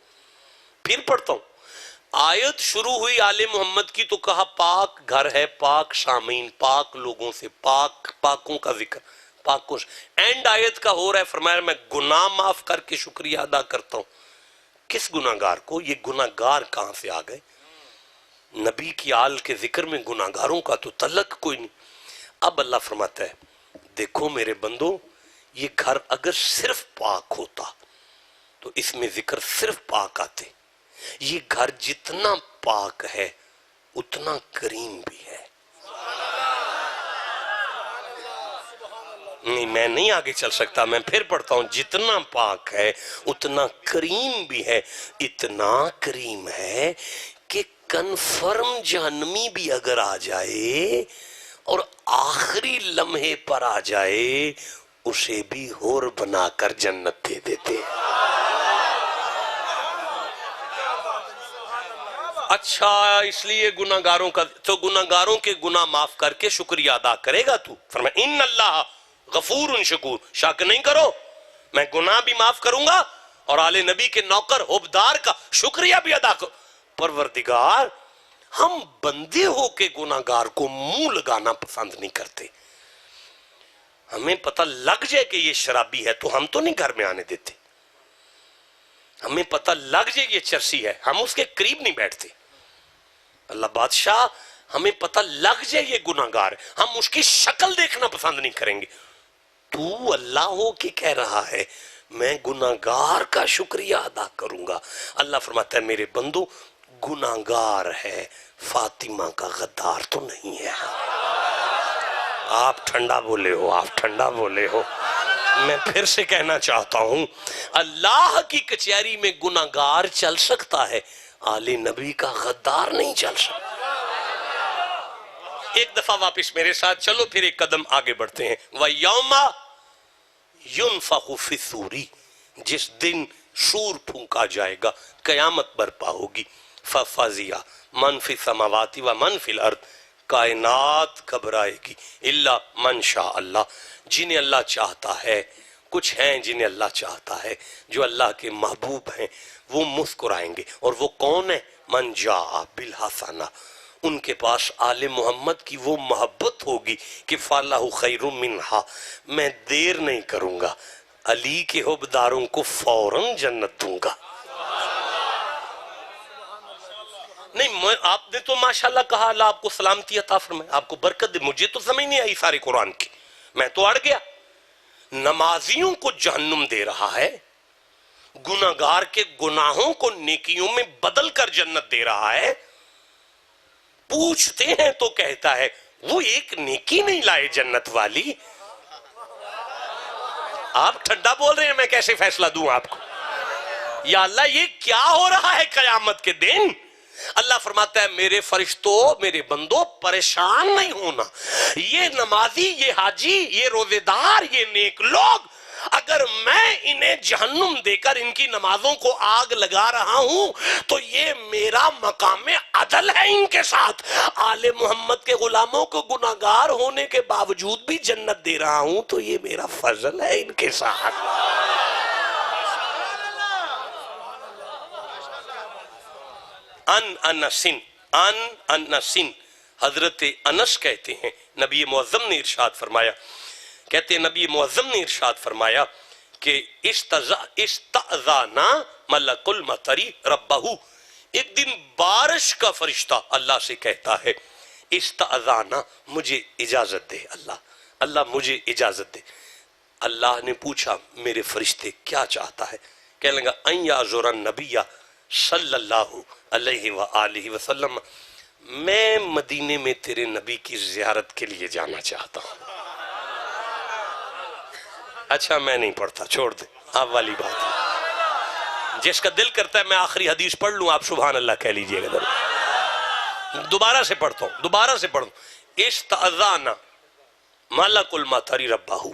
پھر پڑھتا ہوں۔ آیت شروع ہوئی آل محمد کی تو کہا پاک گھر ہے، پاک سامعین، پاک لوگوں سے، پاکوں کا ذکر، پاکوں سے۔ اینڈ آیت کا ہو رہا ہے، فرمایا میں گناہ معاف کر کے شکریہ ادا کرتا ہوں۔ کس گناہ گار کو؟ یہ گناہ گار کہاں سے آ گئے؟ نبی کی آل کے ذکر میں گناہ گاروں کا تو تعلق کوئی نہیں۔ اب اللہ فرماتا ہے دیکھو میرے بندو، یہ گھر اگر صرف پاک ہوتا تو اس میں ذکر صرف پاک آتے، یہ گھر جتنا پاک ہے اتنا کریم بھی ہے۔ نہیں میں نہیں آگے چل سکتا، میں پھر پڑھتا ہوں، جتنا پاک ہے اتنا کریم بھی ہے، اتنا کریم ہے کہ کنفرم جہنمی بھی اگر آ جائے اور آخری لمحے پر آ جائے اسے بھی حور بنا کر جنت دے دیتے۔ اچھا اس لیے گناہ گاروں کا تو گناہ گاروں کے گناہ معاف کر کے شکریہ ادا کرے گا تو؟ فرمایا ان اللہ غفور شکور، شک نہیں کرو میں گناہ بھی معاف کروں گا اور آل نبی کے نوکر حبدار کا شکریہ بھی ادا کروں۔ پروردگار ہم بندے ہو کے گناہ گار کو منہ لگانا پسند نہیں کرتے، ہمیں پتہ لگ جائے کہ یہ شرابی ہے تو ہم تو نہیں گھر میں آنے دیتے. ہمیں پتہ لگ جائے یہ چرسی ہے ہم اس کے قریب نہیں بیٹھتے. اللہ بادشاہ ہمیں پتہ لگ جائے یہ گناہگار ہے ہم اس کی شکل دیکھنا پسند نہیں کریں گے. تو اللہ ہو کے کہہ رہا ہے میں گناہگار کا شکریہ ادا کروں گا. اللہ فرماتا ہے میرے بندو گناہگار ہے فاطمہ کا غدار تو نہیں ہے. آپ ٹھنڈا بولے ہو آپ ٹھنڈا بولے ہو. میں پھر سے کہنا چاہتا ہوں اللہ کی کچہری میں گناہگار چل سکتا ہے آل نبی کا غدار نہیں چل سکتا. ایک دفعہ واپس میرے ساتھ چلو پھر ایک قدم آگے بڑھتے ہیں. وَيَوْمَ يُنْفَخُ فِي الصُّورِ جس دن سور پھونکا جائے گا قیامت برپا ہوگی. فَفَزِعَ مَنْ فِي السَّمَاوَاتِ وَمَنْ فِي الْأَرْضِ کائنات گھبرائے گی الا من شاء اللہ جنہیں اللہ چاہتا ہے. کچھ ہیں جنہیں اللہ چاہتا ہے جو اللہ کے محبوب ہیں وہ مسکرائیں گے. اور وہ کون ہے؟ من جاء بالحسنہ ان کے پاس آل محمد کی وہ محبت ہوگی کہ فَاللَّهُ خَيْرٌ مِّنْهَا میں دیر نہیں کروں گا علی کے حبداروں کو فوراً جنت دوں گا. نہیں آپ نے تو ماشاءاللہ کہا اللہ آپ کو سلامتی عطا فرمائے آپ کو برکت دے. مجھے تو سمجھ نہیں آئی سارے قرآن کی میں تو اڑ گیا. نمازیوں کو جہنم دے رہا ہے گناہگار کے گناہوں کو نیکیوں میں بدل کر جنت دے رہا ہے. پوچھتے ہیں تو کہتا ہے وہ ایک نیکی نہیں لائے جنت والی. آپ ٹھنڈا بول رہے ہیں میں کیسے فیصلہ دوں آپ کو. یا اللہ یہ کیا ہو رہا ہے قیامت کے دن. اللہ فرماتا ہے میرے فرشتوں میرے بندوں پریشان نہیں ہونا. یہ نمازی یہ حاجی یہ روزے دار یہ نیک لوگ اگر میں انہیں جہنم دے کر ان کی نمازوں کو آگ لگا رہا ہوں تو یہ میرا مقام عدل ہے ان کے ساتھ. آل محمد کے غلاموں کو گناہگار ہونے کے باوجود بھی جنت دے رہا ہوں تو یہ میرا فضل ہے ان کے ساتھ. انسن حضرت انس کہتے ہیں نبی معظم نے ارشاد فرمایا کہتے ہیں نبی معظم نے ارشاد فرمایا کہ استأذانا ملک المطری ربہو ایک دن بارش کا فرشتہ اللہ سے کہتا ہے استأذانا مجھے اجازت دے اللہ مجھے اجازت دے. اللہ نے پوچھا میرے فرشتے کیا چاہتا ہے. کہنے لگا ان یعذر النبی صلی اللہ علیہ وآلہ وسلم میں مدینے میں تیرے نبی کی زیارت کے لیے جانا چاہتا ہوں. اچھا میں نہیں پڑھتا چھوڑ دے آپ والی بات ہے. جس کا دل کرتا ہے میں آخری حدیث پڑھ لوں آپ سبحان اللہ کہہ لیجئے گا. دوبارہ سے پڑھتا ہوں استأذانا ملک المطر ربہو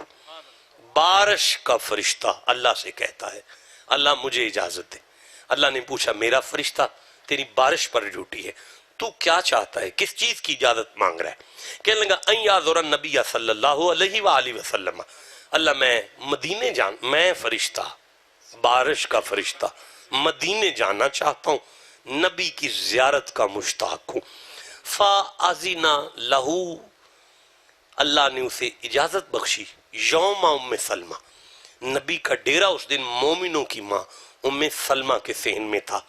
بارش کا فرشتہ اللہ سے کہتا ہے اللہ مجھے اجازت دے. اللہ نے پوچھا میرا فرشتہ تیری بارش پر ڈیوٹی ہے تو کیا چاہتا ہے کس چیز کی اجازت مانگ رہا ہے. کہنے لگا ان یعذر النبی صلی اللہ علیہ وآلہ وسلم اللہ میں فرشتہ بارش کا فرشتہ مدینے جانا چاہتا ہوں نبی کی زیارت کا مشتاق ہوں. فَأَذِنَ لَهُ اللہ نے اسے اجازت بخشی. یوم ام سلمہ نبی کا ڈیرہ اس دن مومنوں کی ماں ام سلمہ کے صحن میں تھا.